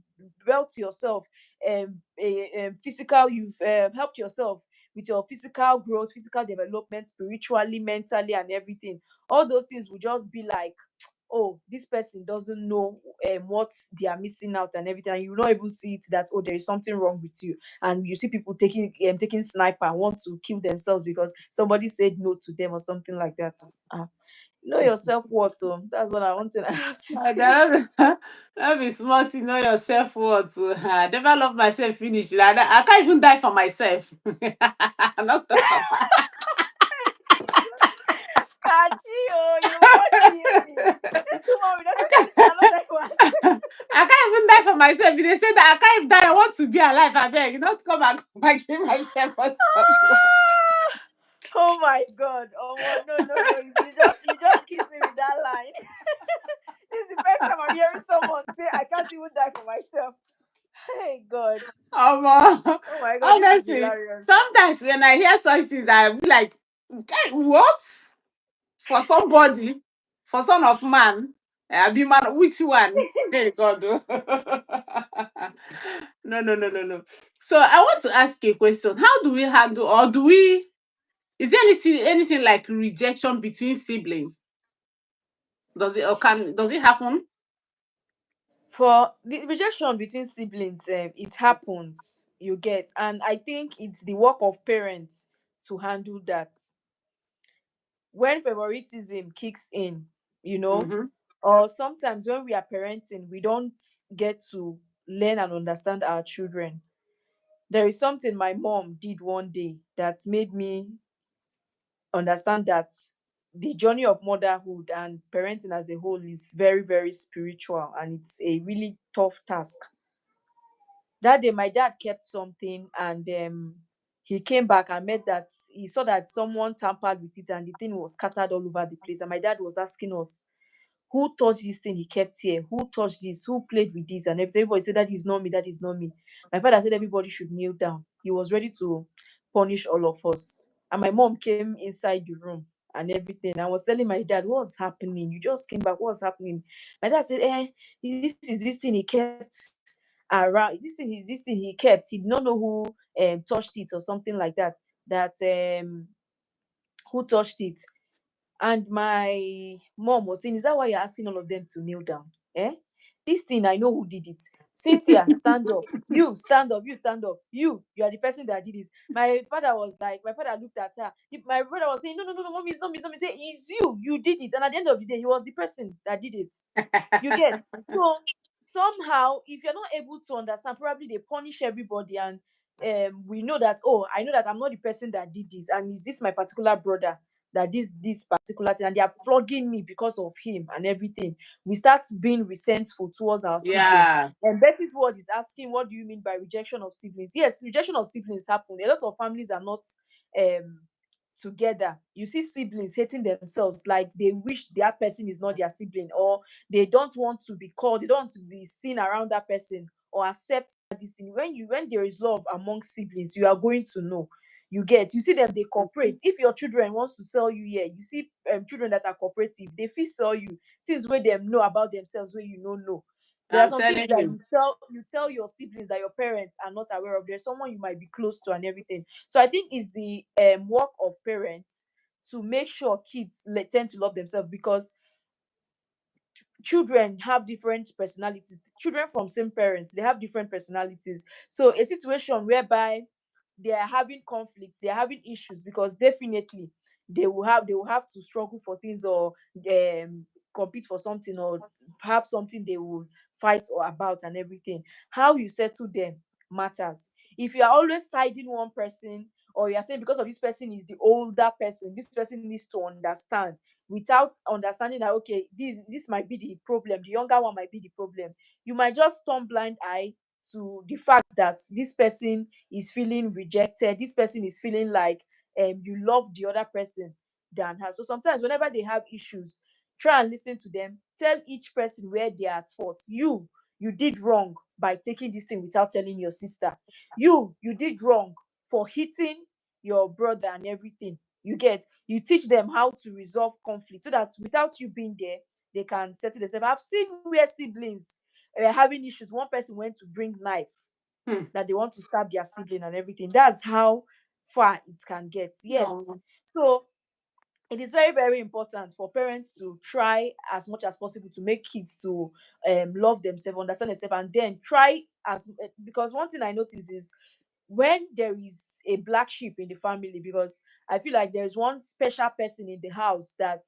built yourself physical, you've helped yourself with your physical growth, physical development, spiritually, mentally, and everything. All those things will just be like, oh, this person doesn't know what they are missing out and everything, and you will not even see it that, oh, there is something wrong with you. And you see people taking sniper and want to kill themselves because somebody said no to them or something like that. Ah, know your self-worth. So that's what I want to I have to say. That be smart to know your self-worth. I never love myself finish. I can't even die for myself. Not talk about. Kachio, you will not kill me. This woman will not I know she cannot die for herself. can't, I can't even die for myself. If they say that I can't even die, I want to be alive. I beg, not come and come and kill myself or something. Ah! Oh my god. Oh no, no, no. You just kiss me with that line. This is the first time I'm hearing someone say I can't even die for myself. Hey God. Um, Oh my God, this is honestly, hilarious. sometimes when I hear such things, I be like, "Okay, what? For somebody, for son of man, I be man, which one? Hey God." Oh. No, no, no, no, no. So I want to ask a question. How do we handle, or do we, is there anything like rejection between siblings? Does it, or can, does it happen? For the rejection between siblings, it happens, you get, and I think it's the work of parents to handle that. When favoritism kicks in, you know, Mm-hmm. or sometimes when we are parenting, we don't get to learn and understand our children. There is something my mom did one day that made me understand that the journey of motherhood and parenting as a whole is very, very spiritual, and it's a really tough task. That day my dad kept something, and he came back and met that he saw that someone tampered with it, and the thing was scattered all over the place, and my dad was asking us, who touched this thing he kept here, who touched this, who played with this, and everybody said that is not me, that is not me. My father said everybody should kneel down. He was ready to punish all of us, and my mom came inside the room and everything. I was telling my dad, what's happening, you just came back, what's happening? My dad said, this is this thing he kept around, this thing he kept, he did not know who touched it or something like that, that who touched it. And my mom was saying, is that why you're asking all of them to kneel down? Eh? This thing, I know who did it. Cynthia, stand up. You stand up. You stand up. You are the person that did it. My father was like, my father looked at her. My brother was saying, no, no, no, no, mommy, it's not me, it's not me. Say, it's you. You did it. And at the end of the day, he was the person that did it. You get. So somehow, if you're not able to understand, probably they punish everybody, and we know that, oh, I know that I'm not the person that did this, and is this my particular brother that this particular thing, and they are flogging me because of him and everything. We start being resentful towards our sibling. Yeah. And Betty's word is asking, what do you mean by rejection of siblings? Yes, rejection of siblings happen. A lot of families are not um together. You see siblings hating themselves, like they wish that person is not their sibling, or they don't want to be called, they don't want to be seen around that person, or accept this thing. When there is love among siblings, you are going to know. You get, you see them, they cooperate. If your children wants to sell you, yeah, you see children that are cooperative, they fit sell you things where them know about themselves, where you don't know. There are I'm some things telling that you. you tell your siblings that your parents are not aware of. There's someone you might be close to and everything. So I think it's the work of parents to make sure kids tend to love themselves, because children have different personalities. Children from same parents, they have different personalities. So a situation whereby they are having conflicts, they are having issues, because definitely they will have to struggle for things, or compete for something, or have something they will fight or about and everything. How you settle them matters. If you are always siding one person, or you are saying because of this person is the older person, this person needs to understand, without understanding that, okay, this might be the problem, the younger one might be the problem, you might just turn blind eye to the fact that this person is feeling rejected, this person is feeling like you love the other person than her. So sometimes whenever they have issues, try and listen to them, tell each person where they are at fault. You did wrong by taking this thing without telling your sister. You did wrong for hitting your brother and everything. You get, you teach them how to resolve conflict, so that without you being there, they can settle themselves. I've seen where siblings having issues, one person went to bring knife, Hmm. that they want to stab their sibling and everything. That's how far it can get. Yes. No. So it is very, very important for parents to try as much as possible to make kids to love themselves, understand themselves, and then try because one thing I notice is, when there is a black sheep in the family, because I feel like there's one special person in the house that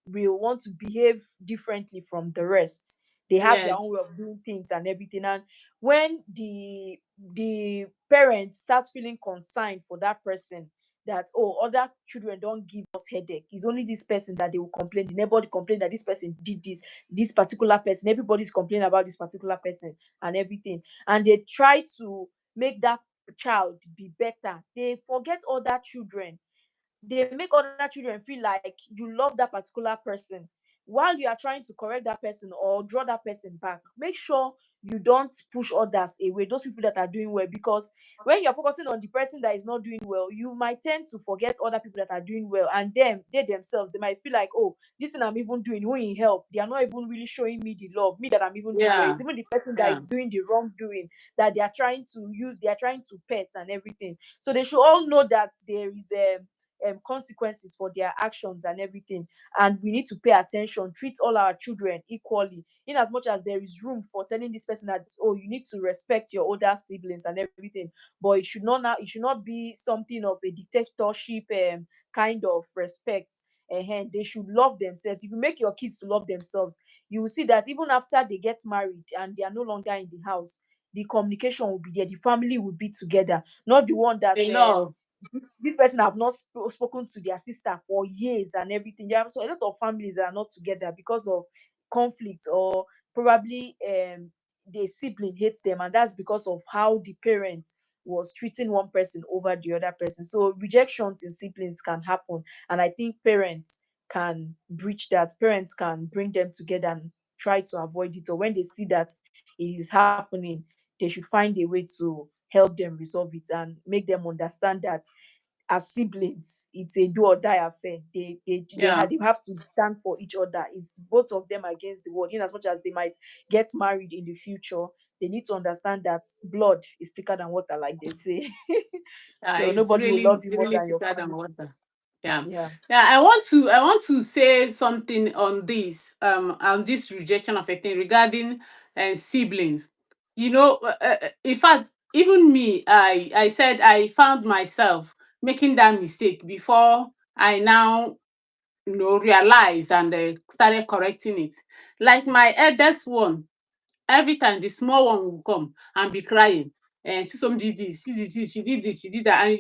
will want to behave differently from the rest. They have their own Yes. way of doing things and everything. And when the parents start feeling concerned for that person, that, oh, other children don't give us headache, it's only this person that they will complain, the neighbor complain that this person did this particular person, everybody's complaining about this particular person and everything, and they try to make that child be better, they forget other children. They make other children feel like you love that particular person. while you are trying to correct that person or draw that person back, make sure you don't push others away, those people that are doing well. Because when you're focusing on the person that is not doing well, you might tend to forget other people that are doing well, and them, they themselves, they might feel like, oh, this thing I'm even doing, who in help, they are not even really showing me the love, me that I'm even doing well. Yeah. It's even the person that Yeah. is doing the wrongdoing that they are trying to use, they are trying to pet and everything. So they should all know that there is consequences for their actions and everything. And we need to pay attention, treat all our children equally, in as much as there is room for telling this person that, oh, you need to respect your older siblings and everything. But it should not, now it should not be something of a dictatorship kind of respect. They should love themselves. If you make your kids to love themselves, you will see that even after they get married and they are no longer in the house, the communication will be there, the family will be together. Not the one that They love. this person have not spoken to their sister for years and everything. There are so a lot of families that are not together because of conflict, or probably the sibling hates them, and that's because of how the parent was treating one person over the other person. So rejections in siblings can happen, and I think parents can breach that. Parents can bring them together and try to avoid it, or when they see that it is happening, they should find a way to help them resolve it and make them understand that as siblings, it's a do or die affair. Yeah. They have to stand for each other. It's both of them against the world. In as much as they might get married in the future, they need to understand that blood is thicker than water, like they say. So nobody will love It's you more really than your thicker than family. water. Yeah. Yeah. Yeah, I want to say something on this rejection of a thing regarding siblings. In fact, even me, I said I found myself making that mistake before I now realized and started correcting it. Like my eldest one, every time the small one will come and be crying, chisom did this, she did this, she did this, she did that, and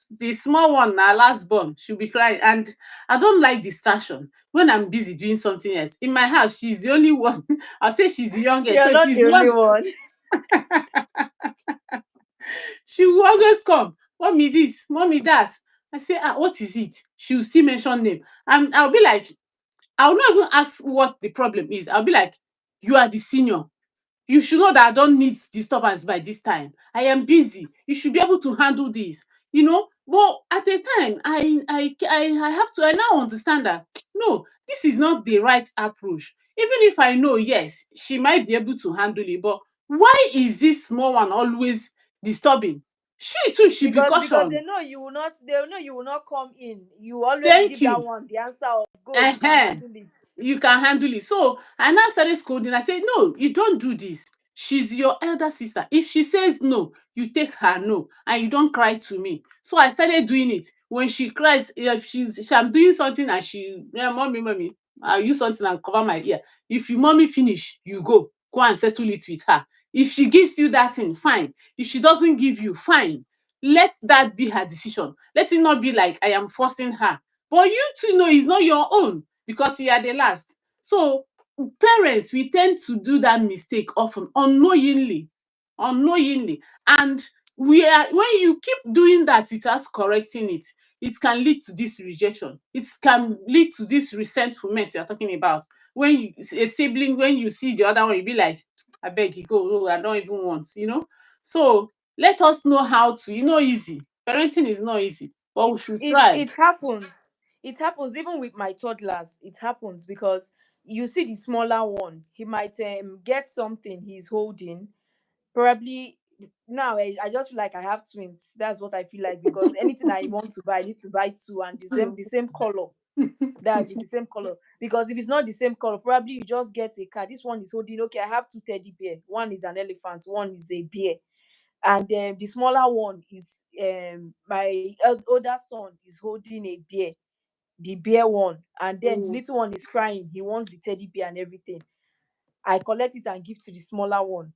the small one, na last born, she'll be crying. And I don't like distraction when I'm busy doing something else. In my house, she's the only one. I'll say she's the youngest, You're so not she's the the only one. one. She will always come, mommy this, mommy that. I say, what is it? She will still mention name, and I'll be like, I'll not even ask what the problem is. I'll be like, you are the senior, you should know that I don't need disturbance by this time. I am busy. You should be able to handle this. But at the time, I have to. I now understand that no, this is not the right approach. Even if I know, yes, she might be able to handle it, but why is this small one always disturbing? She too should be Because cautioned. they know you will not, they know you will not come in. You always Thank give that you. one the answer of go, you can uh handle it. you can handle it. So I now started scolding. I said, no, you don't do this. She's your elder sister. If she says no, you take her no, and you don't cry to me. So I started doing it. When she cries, if I'm doing something and yeah, mommy, I'll use something and cover my ear. If you mommy finish, you go and settle it with her. If she gives you that thing, fine. If she doesn't give you, fine. Let that be her decision. Let it not be like I am forcing her. But you too know it's not your own because you are the last. So parents, we tend to do that mistake often unknowingly. And when you keep doing that without correcting it, it can lead to this rejection. It can lead to this resentment you're talking about. When a sibling, when you see the other one, you be like, I beg you go, oh, I don't even want. So let us know how to, easy. Parenting is not easy, but we should it try. it happens. It happens even with my toddlers. It happens because you see the smaller one, he might get something he's holding, probably. Now I just feel like I have twins. That's what I feel like, because anything I want to buy, I need to buy two, and the same color. That's it, the same color. Because if it's not the same color, probably you just get a car. This one is holding, okay, I have two teddy bear. One is an elephant, one is a bear. And then the smaller one is my older son is holding a bear, the bear one. And then the Mm, little one is crying, he wants the teddy bear and everything. I collect it and give to the smaller one.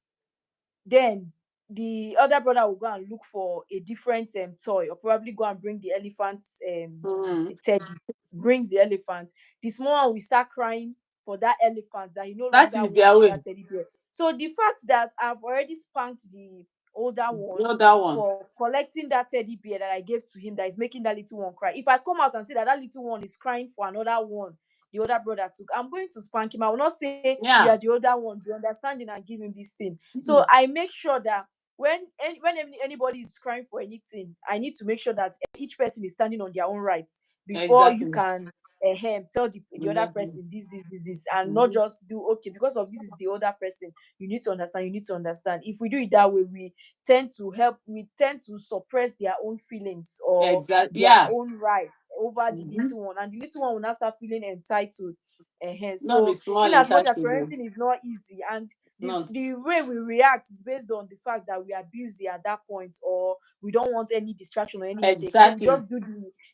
Then the other brother will go and look for a different toy, or probably go and bring the elephant mm. teddy, brings the elephant. The small one will start crying for that elephant that he no That longer is their wants that way. teddy bear. So the fact that I've already spanked the older one Not that one. for collecting that teddy bear that I gave to him, that is making that little one cry. If I come out and say that that little one is crying for another one, the older brother took, I'm going to spank him. I will not say you are Yeah. the older one, be understanding and give him this thing. So I make sure that when anybody is crying for anything, I need to make sure that each person is standing on their own rights before you Exactly. can tell the other Exactly. person this, and not Mhm. just do, okay, because of this is the older person, you need to understand, you need to understand. If we do it that way, we tend to suppress their own feelings or Exactly. their Yeah. own rights over the Mhm. little one, and the little one will now start feeling entitled. Not be So small in as much as entitled though. parenting is not easy, and Not. the way we react is based on the fact that we are busy at that point, or we don't want any distraction or any headache, so we Exactly. just do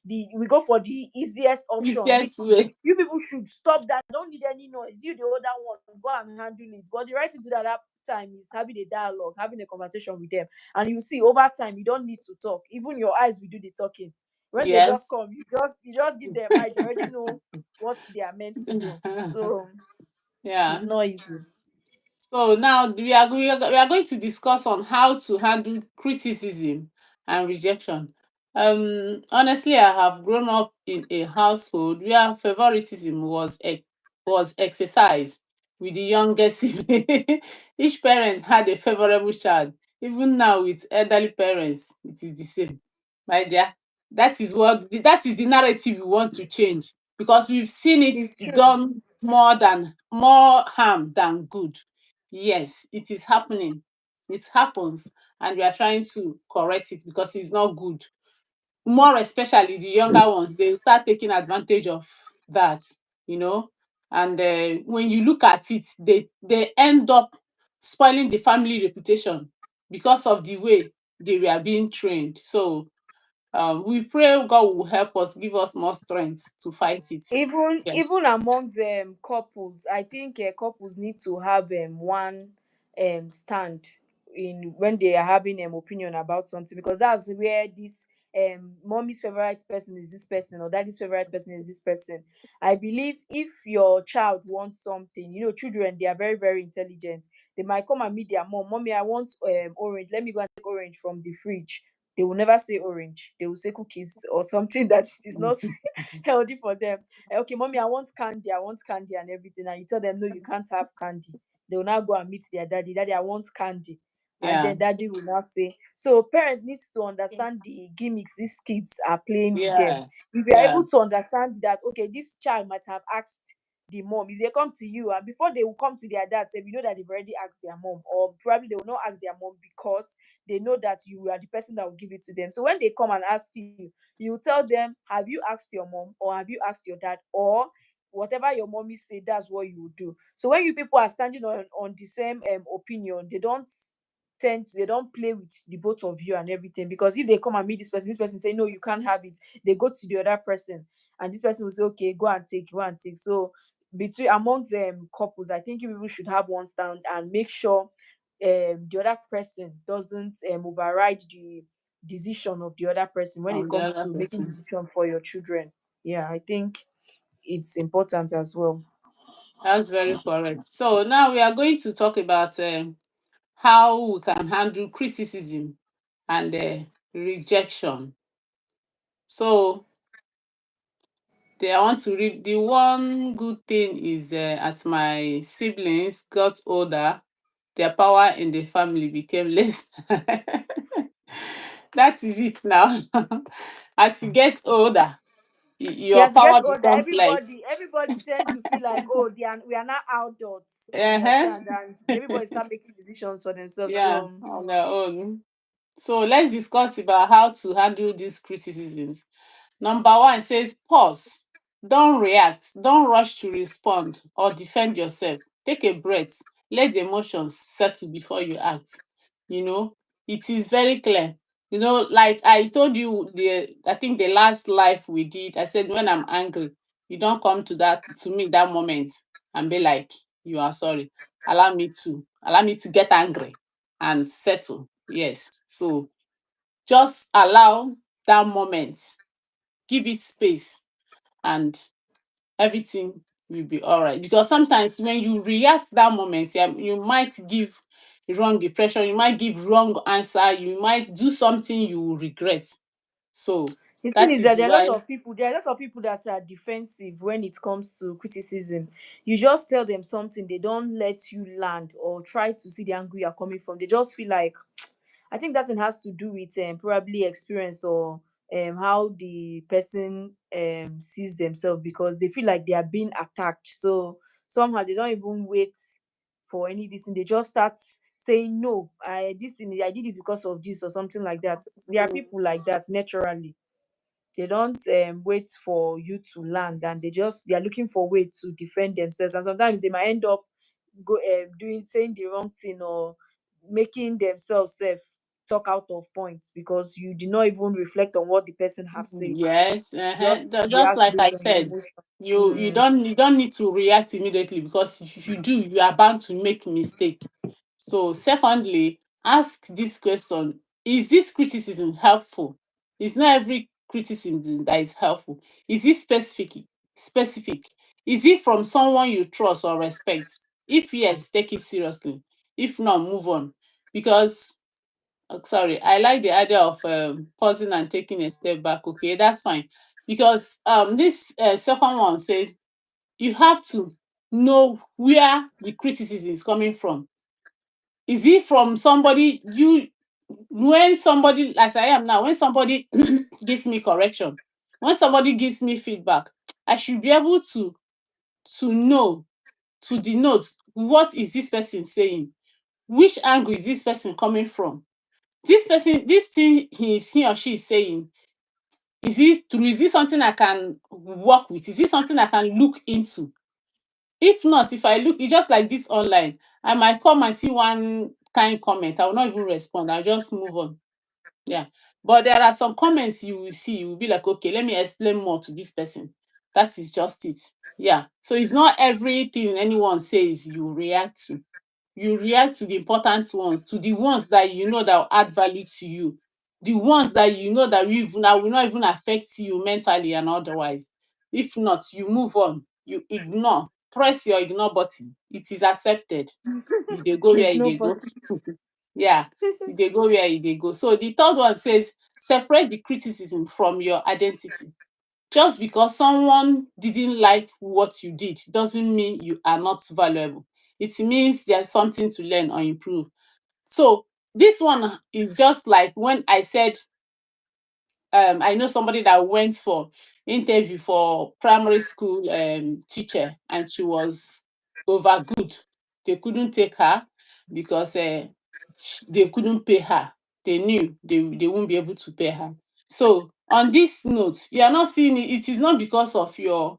the we go for the easiest option, which Easiest way. you people should stop that. Don't need any noise. You, the older one, go and handle it. But the right thing to do at that time is having a dialogue, having a conversation with them. And you see, over time, you don't need to talk. Even your eyes will do the talking. When they just Yes. come, you just give them eye. They already know what they are meant to do. So Yeah. it's not easy. So now we are going to discuss on how to handle criticism and rejection. Honestly, I have grown up in a household where favoritism was exercised with the youngest sibling. Each parent had a favorable child. Even now with elderly parents, it is the same. My dear, that is the narrative we want to change, because we've seen it It's true. done more harm than good. Yes, it is happening. It happens, and we are trying to correct it because it's not good. More especially the younger ones, they start taking advantage of that, you know. And when you look at it, they end up spoiling the family reputation because of the way they were being trained. So we pray God will help us, give us more strength to fight it. even Yes. even amongst couples, I think couples need to have one stand in when they are having opinion about something, because that's where this mommy's favorite person is this person, or daddy's favorite person is this person. I believe if your child wants something, children, they are very, very intelligent. They might come and meet their mom. Mommy, I want orange, let me go and take orange from the fridge. They will never say orange, they will say cookies or something that is not healthy for them. Okay, mommy, I want candy and everything. And you tell them, no, you can't have candy. They will now go and meet their daddy. Daddy, I want candy. And Yeah. then daddy will now say, so parents needs to understand the gimmicks these kids are playing with them. Yeah. If you are Yeah. able to understand that, okay, this child might have asked the mom, if they come to you and before they will come to their dad, say, we know that they've already asked their mom, or probably they will not ask their mom because they know that you are the person that will give it to them. So when they come and ask you tell them, have you asked your mom, or have you asked your dad, or whatever your mommy say, that's what you will do. So when you people are standing on the same opinion, they don't play with the both of you and everything. Because if they come and meet this person say, no, you can't have it, they go to the other person, and this person will say, okay, go and take. So between amongst couples, I think you people should have one stand and make sure the other person doesn't override the decision of the other person when it On the comes other to making person. decision for your children. Yeah, I think it's important as well. That's very correct. So now we are going to talk about how we can handle criticism and rejection. So I want to read the one good thing is as my siblings got older, their power in the family became less. That is it now. As you get older, your Yes, you get power older. becomes less. Everybody tend to feel like, oh, we are not adults. You Uh-huh. understand? And everybody start making decisions for themselves. Yeah, So on their own. So let's discuss about how to handle these criticisms. Number one says pause. Don't react. Don't rush to respond or defend yourself. Take a breath. Let the emotions settle before you act. You know, it is very clear. Like I told you, I think the last live we did, I said when I'm angry, you don't come to me that moment and be like, you are sorry. Allow me to get angry and settle. Yes. So just allow that moment, give it space, and everything will be all right. Because sometimes when you react that moment, yeah, you might give wrong impression, you might give wrong answer, you might do something you will regret. So The thing That is that is there are a lot why. of people. There are a lot of people that are defensive when it comes to criticism. You just tell them something, they don't let you land or try to see the angle you're coming from. They just feel like, I think that thing has to do with probably experience or how the person sees themselves, because they feel like they are being attacked. So somehow they don't even wait for any this thing. They just start saying no. I this thing I did it because of this or something like that. There are people like that naturally. They don't wait for you to land, and they are looking for way to defend themselves, and sometimes they might end up doing saying the wrong thing or making themselves self talk out of points because you did not even reflect on what the person have said. Yes, You just just react like I based on your said, emotion. you Mm. don't need to react immediately, because if you do, you are bound to make mistake. So, secondly, ask this question: is this criticism helpful? It's not every criticism that is helpful. Is it specific? Specific. Is it from someone you trust or respect? If yes, take it seriously. If not, move on. Because sorry, I like the idea of pausing and taking a step back. Okay, that's fine. Because this second one says you have to know where the criticism is coming from. Is it from somebody you, when somebody, as I am now, when somebody gives me correction, when somebody gives me feedback, I should be able to know, to denote, what is this person saying? Which angle is this person coming from? This person, this thing he or she is saying, is this true? Is this something I can work with? Is this something I can look into? If not, if I look, it's just like this online, I might come and see one kind comment, I will not even respond, I'll just move on. Yeah. But there are some comments you will see, you will be like, okay, let me explain more to this person. That is just it. Yeah. So it's not everything anyone says you react to. You react to the important ones, to the ones that you know that will add value to you, the ones that you know that will not even affect you mentally and otherwise. If not, you move on, you ignore, press your ignore button. It is accepted. You dey go where you Ignore dey go. button. Yeah, you dey go where you dey go. So the third one says separate the criticism from your identity. Just because someone didn't like what you did doesn't mean you are not valuable. It means there's something to learn or improve. So this one is just like when I said, I know somebody that went for interview for primary school teacher, and she was over good. They couldn't take her because they couldn't pay her. They knew they won't be able to pay her. So on this note, you are not seeing it. It is not because of your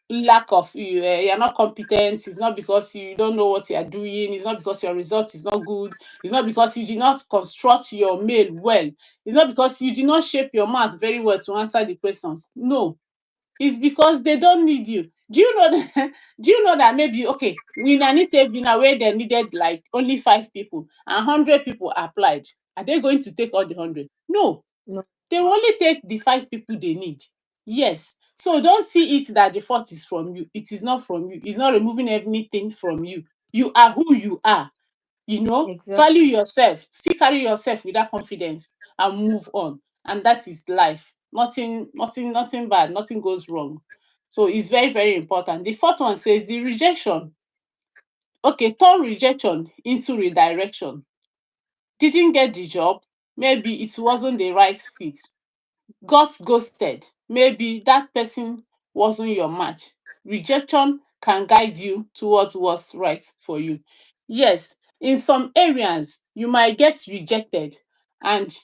lack of you're not competent. It's not because you don't know what you are doing. It's not because your result is not good. It's not because you did not construct your mail well. It's not because you did not shape your mouth very well to answer the questions. No, it's because they don't need you. Do you know that do you know that maybe, okay, in an interview now where they needed like only 5 people and 100 people applied, are they going to take all the 100? No, No. they will only take the 5 people they need. Yes. So don't see it that the fault is from you. It is not from you. It's not removing anything from you. You are who you are. Value Exactly. yourself, still carry yourself with that confidence and move on. And that is life. Nothing bad, nothing goes wrong. So it's very, very important. The fourth one says the rejection. Okay, turn rejection into redirection. Didn't get the job, maybe it wasn't the right fit. Got ghosted, maybe that person wasn't your match. Rejection can guide you towards what's right for you. Yes, in some areas you might get rejected, and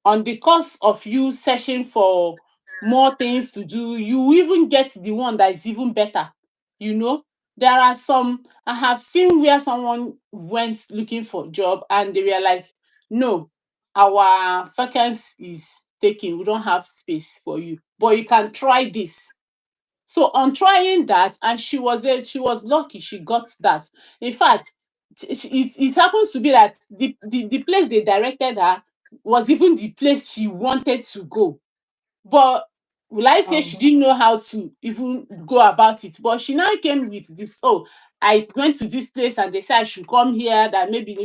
on the course of you searching for more things to do, you even get the one that is even better. You know, there are some I have seen where someone went looking for job and they were like, no, our vacancy is taken. We don't have space for you, but you can try this. So on trying that, and she was lucky she got that. In fact, it happens to be that the place they directed her was even the place she wanted to go. But will I say she didn't know how to even go about it? But she now came with this, oh, I went to this place and they said I should come here, that maybe,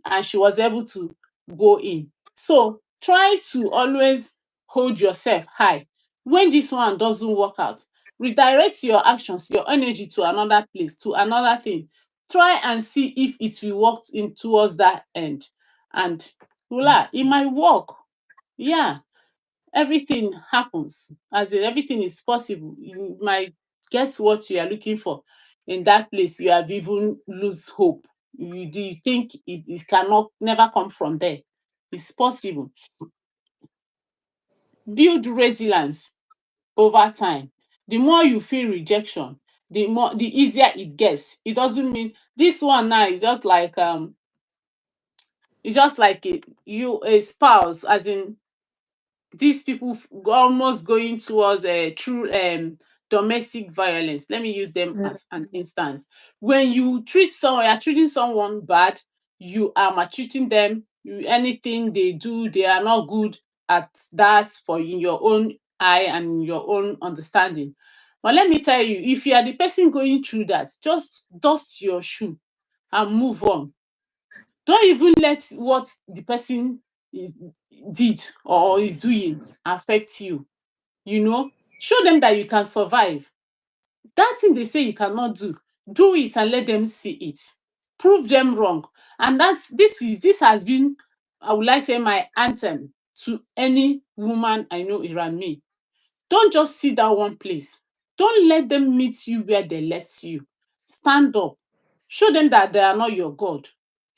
and she was able to go in. So try to always hold yourself high. When this one doesn't work out, redirect your actions, your energy to another place, to another thing. Try and see if it will work in towards that end. And voila, it might work. Yeah, everything happens, as in everything is possible. You might get what you are looking for. In that place you have even lose hope. You do you think it cannot never come from there? It's possible. Build resilience over time. The more you feel rejection, the easier it gets. It doesn't mean this one now is just like it's just like a spouse, as in these people almost going towards a true domestic violence. Let me use them Mm. as an instance. When you are treating someone bad, you are maltreating them. Anything they do, they are not good at that for in your own eye and your own understanding. But let me tell you, if you are the person going through that, just dust your shoe and move on. Don't even let what the person is did or is doing affect you. You know, show them that you can survive. That thing they say you cannot do it and let them see it. Prove them wrong. And this has been, I would like say, my anthem to any woman I know around me. Don't just sit down one place. Don't let them meet you where they left you. Stand up. Show them that they are not your God.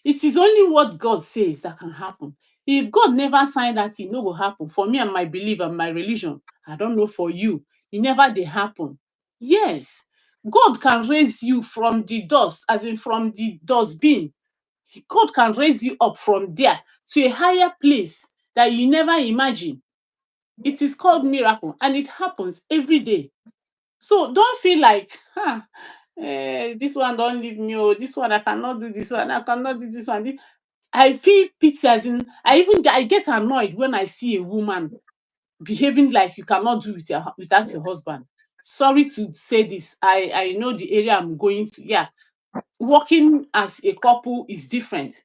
It is only what God says that can happen. If God never signed that, it no go happen. For me and my belief and my religion, I don't know for you, it never dey happen. Yes, God can raise you from the dust, as in from the dustbin. God can raise you up from there to a higher place that you never imagine. It is called miracle and it happens every day. So don't feel like, this one don't leave me, oh, this one I cannot do this one, I cannot do this one. I feel pity, as in I get annoyed when I see a woman behaving like you cannot do without your husband. Sorry to say this. I know the area I'm going to. Yeah, working as a couple is different.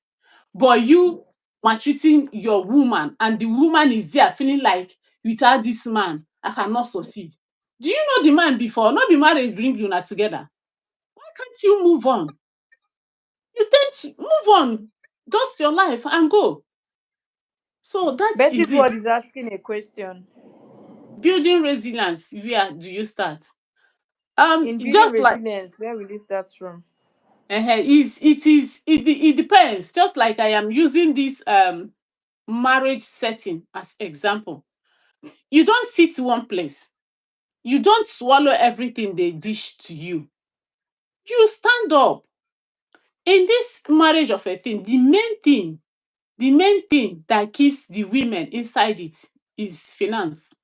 But you maltreating your woman and the woman is there feeling like without this man, I cannot succeed. Do you know the man before? Not be marriage bring una together. Why can't you move on? You tend to move on, dust your life and go. So that is Betty's it. word is asking a question. Building resilience, where do you start? In building Just like resilience, where will it start from? it depends. Just like I am using this marriage setting as example. You don't sit one place. You don't swallow everything they dish to you. You stand up. In this marriage of a thing, the main thing that keeps the women inside it is finance.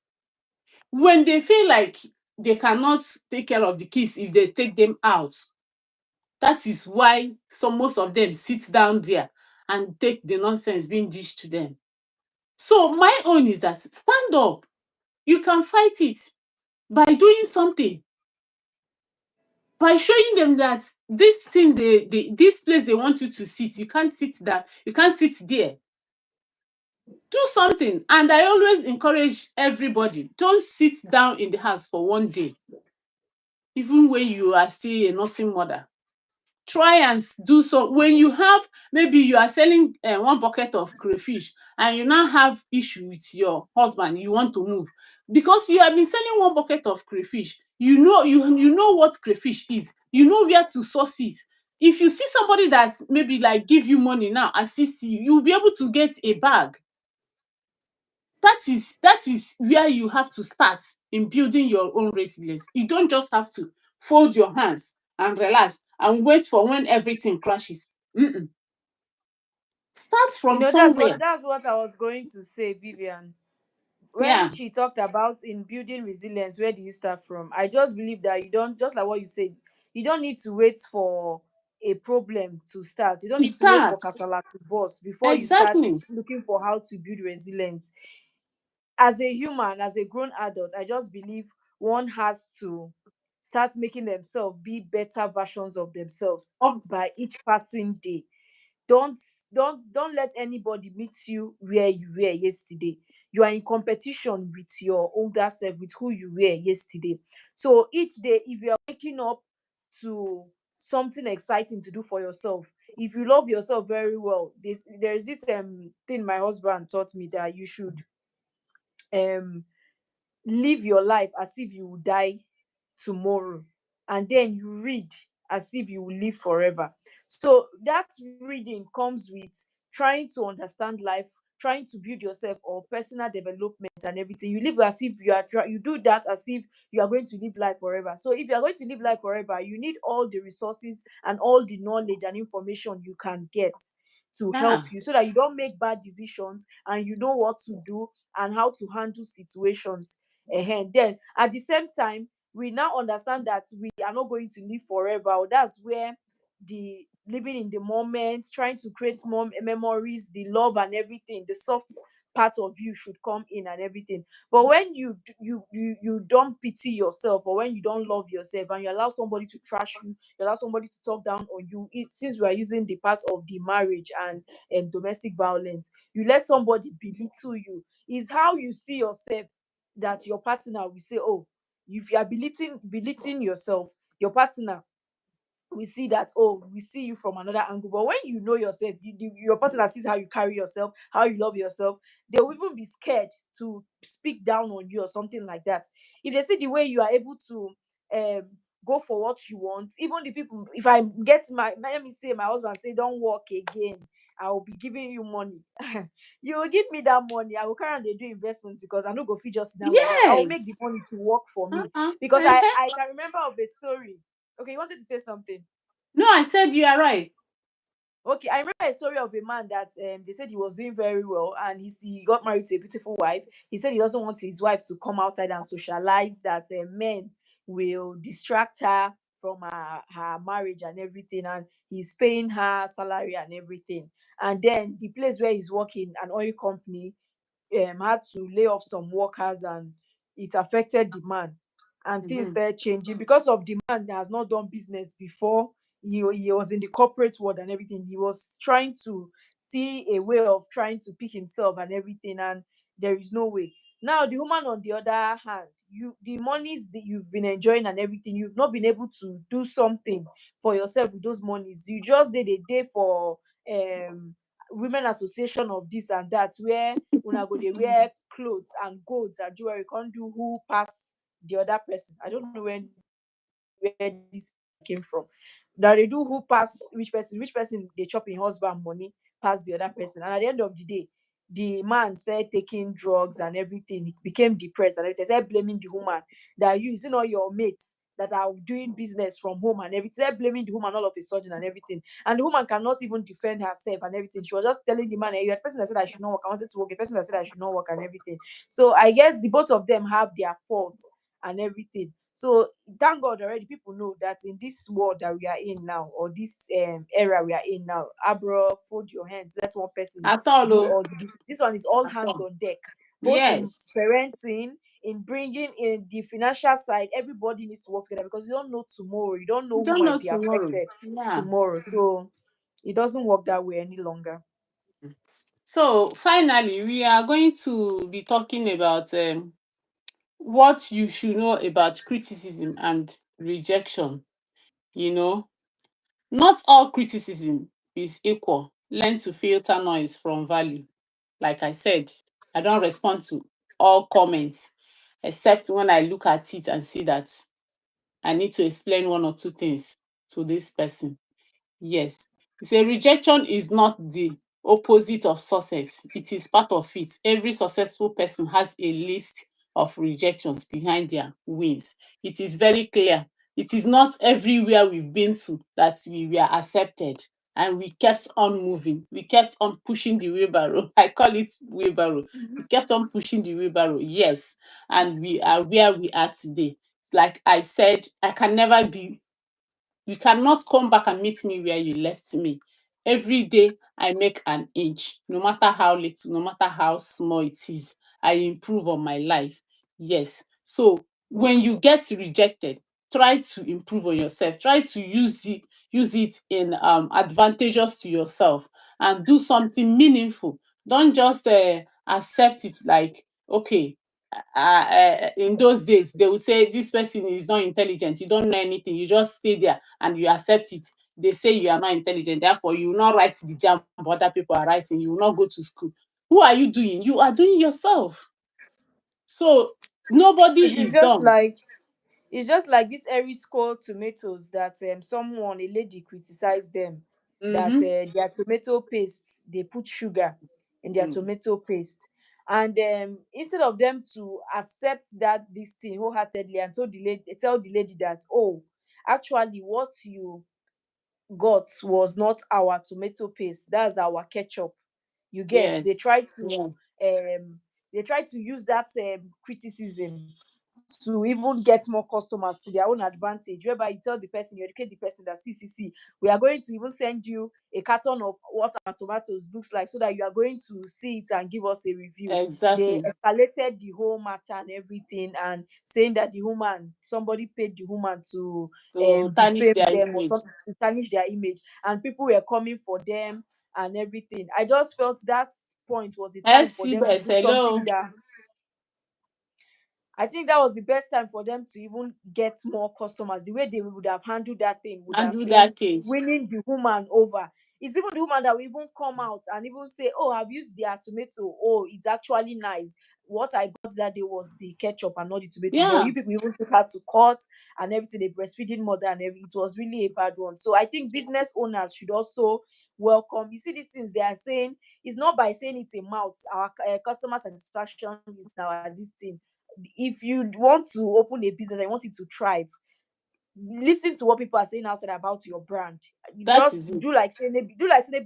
When they feel like they cannot take care of the kids if they take them out, that is why most of them sit down there and take the nonsense being dished to them. So my own is that stand up. You can fight it by doing something, by showing them that this thing this place they want you to sit, you can't sit there, you can't sit there. Do something. And I always encourage everybody, don't sit down in the house for one day, even when you are still a nursing mother. Try and do so. When you have, maybe you are selling one bucket of crayfish and you now have issue with your husband, you want to move because you have been selling one bucket of crayfish. You know what crayfish is, you know where to source it. If you see somebody that maybe like give you money now, assist you, you'll be able to get a bag. That is where you have to start in building your own resilience. You don't just have to fold your hands and relax and wait for when everything crashes. Start You from know, that's somewhere. what I was going to say, Vivian. When Yeah, she talked about in building resilience, where do you start from? I just believe that you don't, just like what you said, you don't need to wait for a problem to start. You don't to need to wait for start. casala to burst before you start Exactly. looking for how to build resilience. As a human, as a grown adult, I just believe one has to start making themselves be better versions of themselves Of by each passing day. Don't let anybody meet you where you were yesterday. you are in competition with your older self, with who you were yesterday. So each day, if you are waking up to something exciting to do for yourself, if you love yourself very well, there's this thing my husband taught me, that you should um live your life as if you will die tomorrow, and then you read as if you will live forever. So that reading comes with trying to understand life, trying to build yourself or personal development and everything. You live as if you do that as if you are going to live life forever. So if you are going to live life forever, you need all the resources and all the knowledge and information you can get to Yeah. help you, so that you don't make bad decisions, and you know what to do and how to handle situations. Then at the same time, we now understand that we are not going to live forever. That's where the living in the moment, trying to create more memories, the love and everything, the soft part of you should come in and everything. But when you don't pity yourself, or when you don't love yourself, and you allow somebody to trash you, you allow somebody to talk down on you, since we are using the part of the marriage and domestic violence, you let somebody belittle you, is how you see yourself, that your partner will say, oh, if you are belittling yourself, your partner we see that, oh, we see you from another angle. But when you know yourself, your partner sees how you carry yourself, how you love yourself, they will even be scared to speak down on you or something like that. If they see the way you are able to um go for what you want, even the people, if I get let me say my husband say don't work again, I will be giving you money. You will give me that money, I will carry on dey do investments, because I no go fit just sit down like that. I will make the Yes. money to work for me. Uh-uh. Because I Uh-huh. I can remember of a story. Okay, you wanted to say something? No, I said you are right. Okay, I remember a story of a man that they said he was doing very well, and he got married to a beautiful wife. He said he doesn't want his wife to come outside and socialize, that men will distract her from her marriage and everything, and he's paying her salary and everything. And then the place where he's working, an oil company, had to lay off some workers, and it affected the man, and things Mhm. started changing because of the man that has not done business before. He was in the corporate world and everything. He was trying to see a way of trying to pick himself and everything, and there is no way. Now the woman, on the other hand, the monies that you've been enjoying and everything, you've not been able to do something for yourself with those monies. You just did a day for um women association of this and that, where una go dey wear clothes and golds and jewelry, can't do who pass the other person. I don't know where this came from. Now they do who pass which person they chop in husband money pass the other person. And at the end of the day, the man started taking drugs and everything. He became depressed and everything. Started blaming the woman, that you know your mates that are doing business from home and everything. Started blaming the woman all of a sudden and everything. And the woman cannot even defend herself and everything. She was just telling the man, hey, you're the person that said I should not work. I wanted to work. The person that said I should not work and everything. So I guess the both of them have their faults and everything. So thank God already people know that in this world that we are in now, or this era we are in now, Abra, fold your hands. Let one person At all, do oh. all this one is all At hands all. on deck, both in Yes. parenting, in bringing in the financial side. Everybody needs to work together, because you don't know tomorrow. You don't You know who don't know might be tomorrow. affected Yeah. tomorrow. So it doesn't work that way any longer. So finally, we are going to be talking about what you should know about criticism and rejection. You know, not all criticism is equal. Learn to filter noise from value. Like I said, I don't respond to all comments, except when I look at it and see that I need to explain one or two things to this person. Yes. Say rejection is not the opposite of success. It is part of it. Every successful person has a list of rejections behind their wins. It is very clear. It is not everywhere we've been to that we were accepted, and we kept on moving. We kept on pushing the wheelbarrow. I call it wheelbarrow. We kept on pushing the wheelbarrow. Yes. And we are where we are today. Like I said, I can never be you cannot come back and meet me where you left me. Every day I make an inch, no matter how little, no matter how small it is, I improve on my life. Yes. So when you get rejected, try to improve on yourself. Try to use it in advantageous to yourself and do something meaningful. Don't just accept it like, okay, in those days they will say this person is not intelligent, you don't know anything, you just stay there and you accept it. They say you are not intelligent, therefore you will not write the jam other people are writing, you will not go to school. Who are you doing? You are doing yourself. So It nobody is is just dumb. like it's just like this Erisco tomatoes that someone, a lady, criticized them that Mm-hmm. their tomato paste, they put sugar in their Mm. tomato paste, and instead of them to accept that this thing wholeheartedly and tell the lady that, oh, actually what you got was not our tomato paste, that's our ketchup. You get, Yes. Yes. they try to use that criticism to even get more customers to their own advantage, whereby you tell the person, you educate the person that see, we are going to even send you a carton of what our tomatoes looks like so that you are going to see it and give us a review. They Exactly. escalated the whole matter and everything, and saying that somebody paid the woman to To tarnish defame their them or image. something, to tarnish their image, and people were coming for them and everything. I just felt that point was the time for them to FCBS, do something hello. that I think that was the best time for them to even get more customers. The way they would have handled that thing would And have do been that case. winning the woman over. It's even the woman that will even come out and even say, oh, I've used their tomato. Oh, it's actually nice. What I got that day was the ketchup and not the tomato. But Yeah, you people even took her to court and everything. They breastfeeding mother and everything. It was really a bad one. So I think business owners should also welcome. You see these things they are saying, it's not by saying it in mouth. Our customer satisfaction is our this thing. If you want to open a business and you want it to thrive, listen to what people are saying outside about your brand. You that is just it. do like say maybe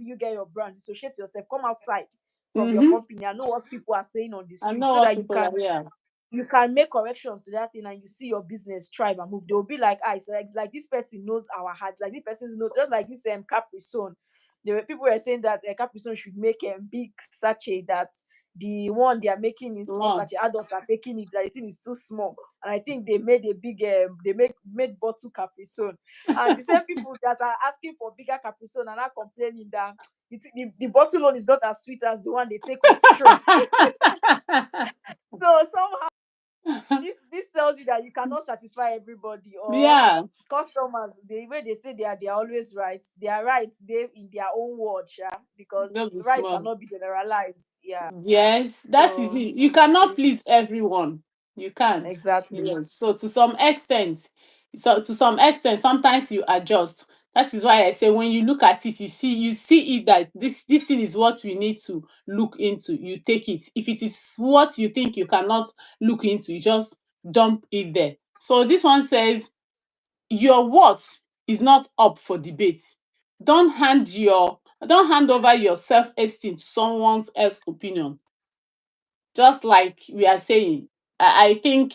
you get your brand, dissociate yourself, come outside from your Mm-hmm. company and know what people are saying on the I street know so what that people are here. you can make corrections to that thing and you see your business thrive and move. They'll be like, ah, it's like this person knows our heart, like this person's knows, just like this Capri Sun. There were people were saying that Capri Sun should make a big sachet, that the one they are making in small Small. sachet, adults are taking it, that the thing is too small. And I think they made a big made bottle Capri Sun. And the same people that are asking for bigger Capri Sun are not complaining that the bottle one is not as sweet as the one they take with straw. So somehow this tells you that you cannot satisfy everybody, or Yeah, customers, the way they say they are always right, they are right, they in their own word, yeah, no because be right small. cannot be generalized, yeah. Yes, that is So it. You cannot please it's everyone. You can't. exactly. Yes. So to some extent, sometimes you adjust. That is why I say when you look at it, you see it that this thing is what we need to look into. You take it. If it is what you think you cannot look into, you just dump it there. So this one says your worth is not up for debate. Don't hand over your self-esteem to someone else's opinion. Just like we are saying, I think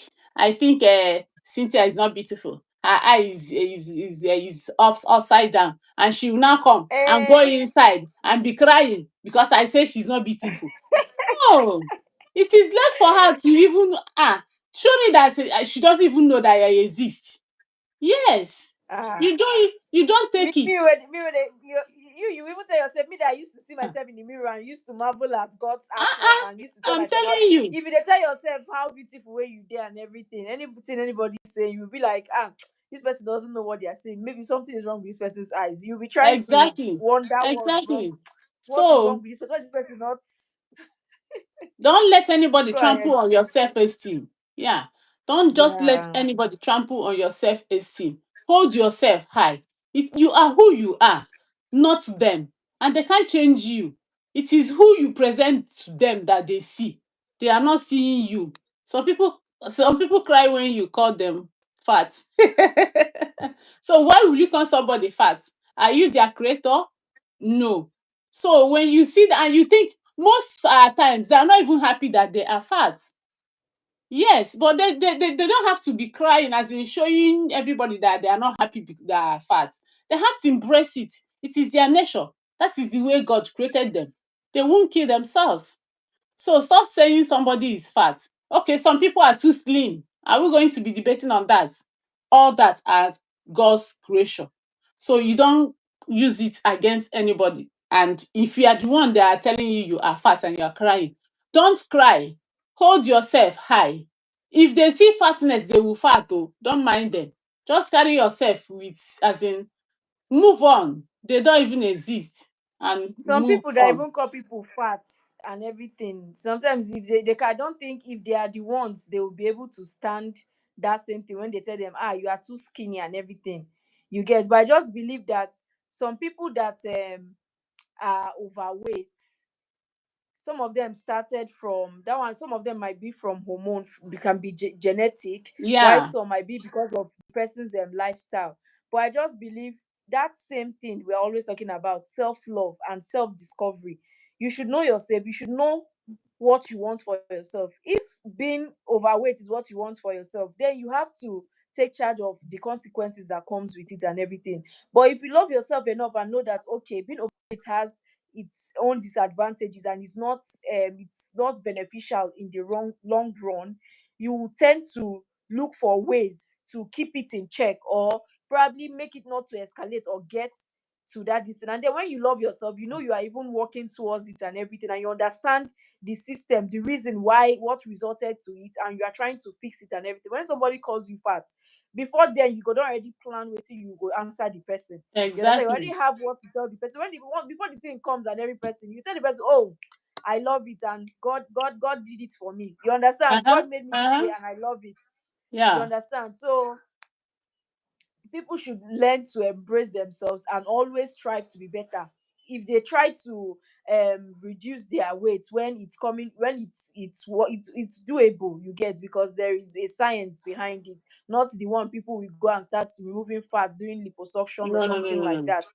Cynthia is not beautiful. Her eye is upside down, and she will now come and go Eh, inside and be crying because I say she's not beautiful. No, it is left for her to even show me that she doesn't even know that I exist. Yes, ah you don't me take it. me when you even tell yourself, me that I used to see myself in the mirror and used to marvel at God's artwork and used to tell I'm myself, how, telling you, if you dey tell yourself how beautiful way you there and everything, anything anybody say, you'll be like, this person doesn't know what they are saying. Maybe something is wrong with this person's eyes. You'll be trying to exactly, wonder what's wrong. exactly. What is wrong So with this person? Why is this person not? don't let anybody Go ahead. trample on your self-esteem. Yeah. Don't just let Yeah. anybody trample on your self-esteem. Hold yourself high. You are who you are, not them. And they can't change you. It is who you present to them that they see. They are not seeing you. Some people cry when you call them fat. So why will you call somebody fat? Are you their creator? No. So when you see that and you think most times they are not even happy that they are fat. Yes, but they don't have to be crying as in showing everybody that they are not happy they are fat. They have to embrace it. It is their nature. That is the way God created them. They won't kill themselves. So stop saying somebody is fat. Okay, some people are too slim. Are we going to be debating on that? All that are God's creation. So you don't use it against anybody. And if you are the one that are telling you you are fat and you are crying, Don't cry. Hold yourself high. If they see fatness, they will fat oh. Don't mind them. Just carry yourself with, as in, move on. They don't even exist, and Some move people that on. even call people fat and everything. Sometimes if I don't think if they are the ones, they will be able to stand that same thing when they tell them, you are too skinny and everything. You get, but I just believe that some people that are overweight, some of them started from that one, some of them might be from hormone, it can be genetic, while Yeah. some might be because of the person's lifestyle. But I just believe that same thing we're always talking about, self-love and self-discovery. You should know yourself, you should know what you want for yourself. If being overweight is what you want for yourself, then you have to take charge of the consequences that comes with it and everything. But if you love yourself enough and know that okay, being overweight has its own disadvantages and it's not beneficial in the long run, you tend to look for ways to keep it in check, or probably make it not to escalate or get to that distance. And then when you love yourself, you know you are even working towards it and everything, and you understand the system, the reason why, what resulted to it, and you are trying to fix it and everything. When somebody calls you fat, before then you go don already plan wetin you go answer the person. You understand? You already Exactly. have what to tell the person. When the one before the thing comes and every person, you tell the person, "Oh, I love it, and God did it for me." You understand? Uh-huh. God made me this way, Uh-huh. and I love it. You Yeah. understand? So people should learn to embrace themselves and always strive to be better. If they try to reduce their weight when it's coming, when it's doable, you get, because there is a science behind it, not the one people will go and start removing fats, doing liposuction or No, no, no, something no, like no. that.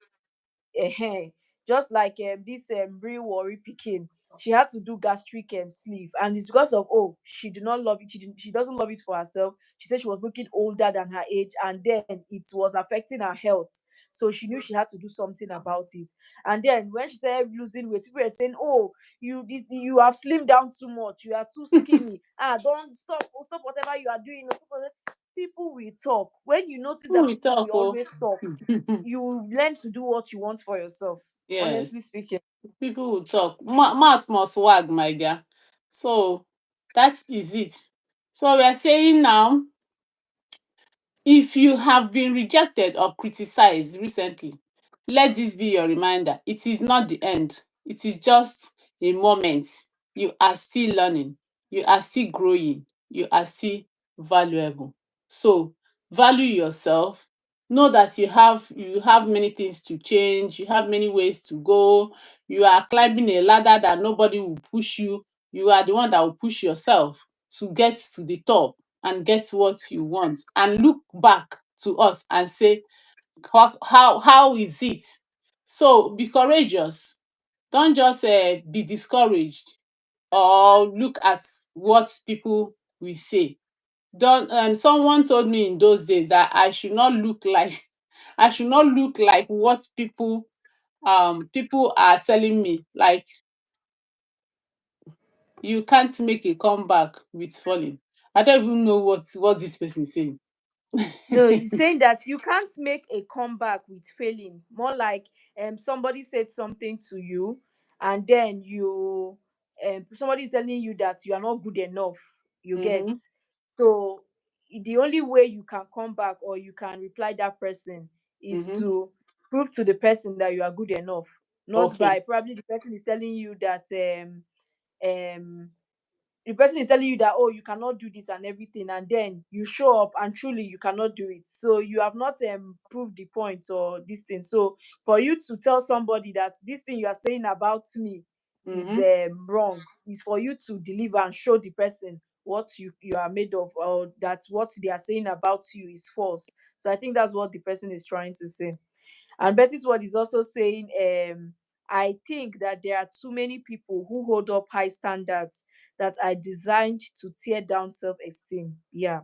Just like this real worry pikin, she had to do gastric sleeve, and it's because of, oh, she did not love it, she doesn't love it for herself. She said she was looking older than her age, and then it was affecting her health, so she knew she had to do something about it. And then when she started losing weight, people were saying, oh, you have slimmed down too much, you are too skinny, don't stop whatever you are doing, people will talk. When you notice Who that we people talk will oh? always talk, you learn to do what you want for yourself, honestly Yes. speaking. People will talk. Mouth must wag, my dear. So that is it. So we are saying now, if you have been rejected or criticized recently, let this be your reminder. It is not the end. It is just a moment. You are still learning. You are still growing. You are still valuable. So value yourself. Know that you have many things to change. You have many ways to go. You are climbing a ladder that nobody will push you. You are the one that will push yourself to get to the top and get what you want, and look back to us and say, how is it? So be courageous. Don't just be discouraged or look at what people will say. Don't Someone told me in those days that I should not look like I should not look like what people are telling me, like, you can't make a comeback with falling. I don't even know what this person is saying. No, he's saying that you can't make a comeback with failing. More like somebody said something to you, and then somebody is telling you that you are not good enough. You get. Mm-hmm. So the only way you can come back or you can reply that person is Mm-hmm. to prove to the person that you are good enough. Not Okay. by, probably the person is telling you that um the person is telling you that, oh, you cannot do this and everything, and then you show up and truly you cannot do it, so you have not proved the point or this thing. So for you to tell somebody that this thing you are saying about me is Mm-hmm. wrong, is for you to deliver and show the person what you are made of, or that what they are saying about you is false. So I think that's what the person is trying to say. And Betty's word is also saying, I think that there are too many people who hold up high standards that are designed to tear down self-esteem. Yeah.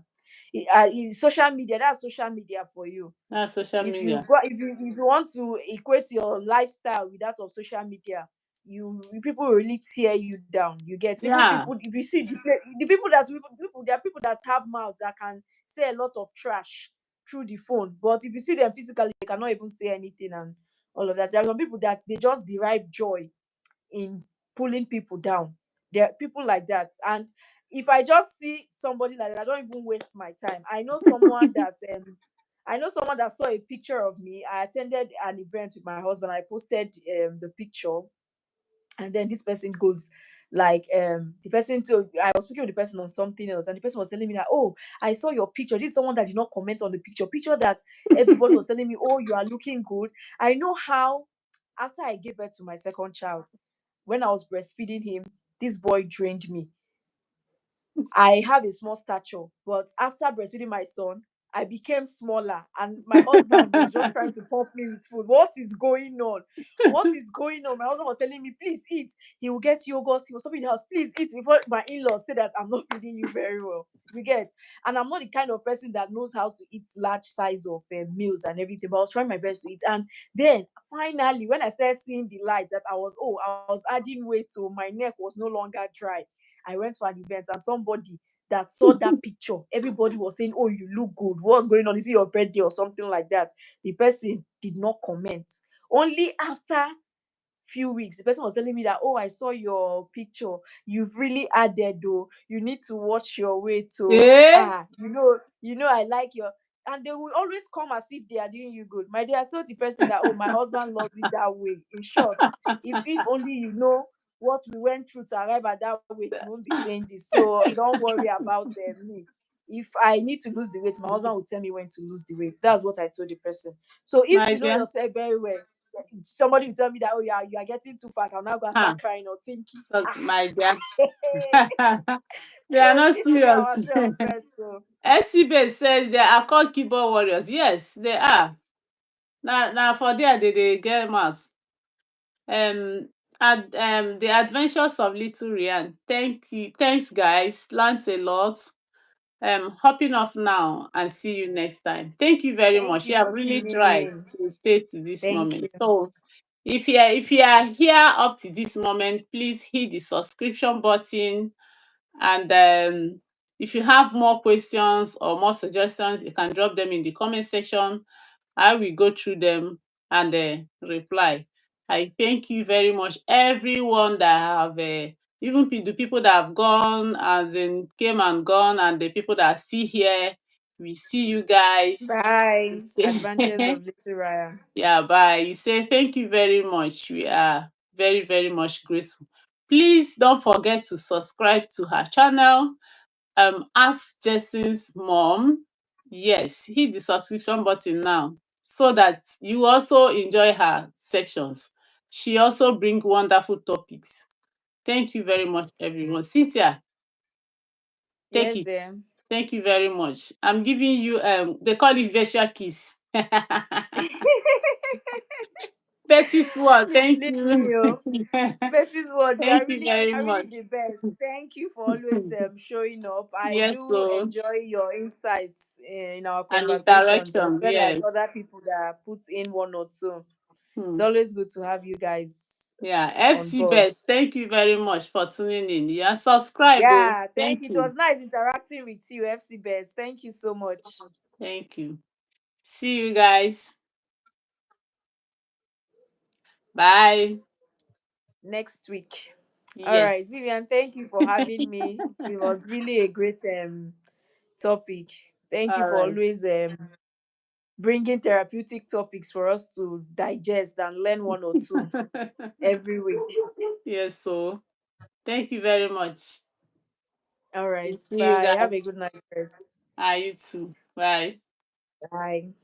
Social media, that's social media for you. That's social If you media. go, if you want to equate your lifestyle with that of social media, people will really tear you down. You get, even Yeah. people, if you see the people, there are people that have mouths that can say a lot of trash through the phone, but if you see them physically, they cannot even say anything and all of that. There are some people that they just derive joy in pulling people down. There are people like that. And if I just see somebody like that, I don't even waste my time. I know someone that saw a picture of me. I attended an event with my husband. I posted the picture, and then this person goes like, the person told, I was speaking with the person on something else, and the person was telling me that, oh, I saw your picture. This is someone that did not comment on the picture that everybody was telling me, oh, you are looking good. I know how, after I gave birth to my second child, when I was breastfeeding him, this boy drained me. I have a small stature, but after breastfeeding my son, I became smaller, and my husband was just trying to pump me with food. What is going on? What is going on? My husband was telling me, please eat. He will get yogurt. He will stop in the house. Please eat before my in-laws say that I'm not feeding you very well. You get? And I'm not the kind of person that knows how to eat large size of meals and everything, but I was trying my best to eat. And then finally, when I started seeing the light that I was adding weight, so my neck was no longer dry. I went for an event, and somebody that saw that picture, everybody was saying, oh, you look good. What's going on? Is it your birthday or something like that? The person did not comment. Only after few weeks, the person was telling me that, oh, I saw your picture. You've really added, though. You need to watch your weight. So, Eh? I like your. And they will always come as if they are doing you good. My dear, I told the person that, oh, my husband loves it that way. In short, if only you know what we went through to arrive at that weight, you won't be saying this. So don't worry about me. If I need to lose the weight, my husband will tell me when to lose the weight. That's what I told the person. So if My you know dear. yourself very well, somebody will tell me that, oh, yeah, you are getting too fat. I'll now go and Huh. start crying or thinking. So, my dear. They So are we not need to know serious. ourselves first. So FC Base says they are called keyboard warriors. Yes, they are. Now for there they get mouth. The Adventures of Little Rian. Thank you. Thanks, guys. Learned a lot. Hopping off now and see you next time. Thank you very thank much. you You have for really tuning tried in. to stay to this Thank you. moment. So if you are here up to this moment, please hit the subscription button. And if you have more questions or more suggestions, you can drop them in the comment section. I will go through them and reply. I thank you very much, everyone that have, even the people that have gone, as in came and gone, and the people that are still here. We see you guys. We Bye. say, Adventures of Little Raya. yeah, bye. You say thank you very much. We are very, very much grateful. Please don't forget to subscribe to her channel. Ask Jesse's mom. Yes, hit the subscription button now so that you also enjoy her sections. She also bring wonderful topics. Thank you very much, everyone. Cynthia, take Yes, it. there. Thank you very much. I'm giving you they call it virtual kiss. Betty's word, Please thank leave you. me, oh. Betty's word, Thank you very you are really much. the best. Thank you for always showing up. I Yes, do so enjoy your insights in our and conversations, as interaction, well as yes. other people that put in one or two. It's Hmm. always good to have you guys Yeah, on FC board. Best, thank you very much for tuning in. Yeah, subscribe. Oh, Yeah, thank thank you. It you. was nice interacting with you, FC Best. Thank you so much. Thank you. See you guys. Bye. Next week. All right, Yes. Vivian, thank you for having me. It was really a great topic. Thank you All for right. always bringing therapeutic topics for us to digest and learn one or two every week. Yes, so thank you very much. All We'll right, see you bye. Have a guys. good night, guys. You too. Bye. Bye.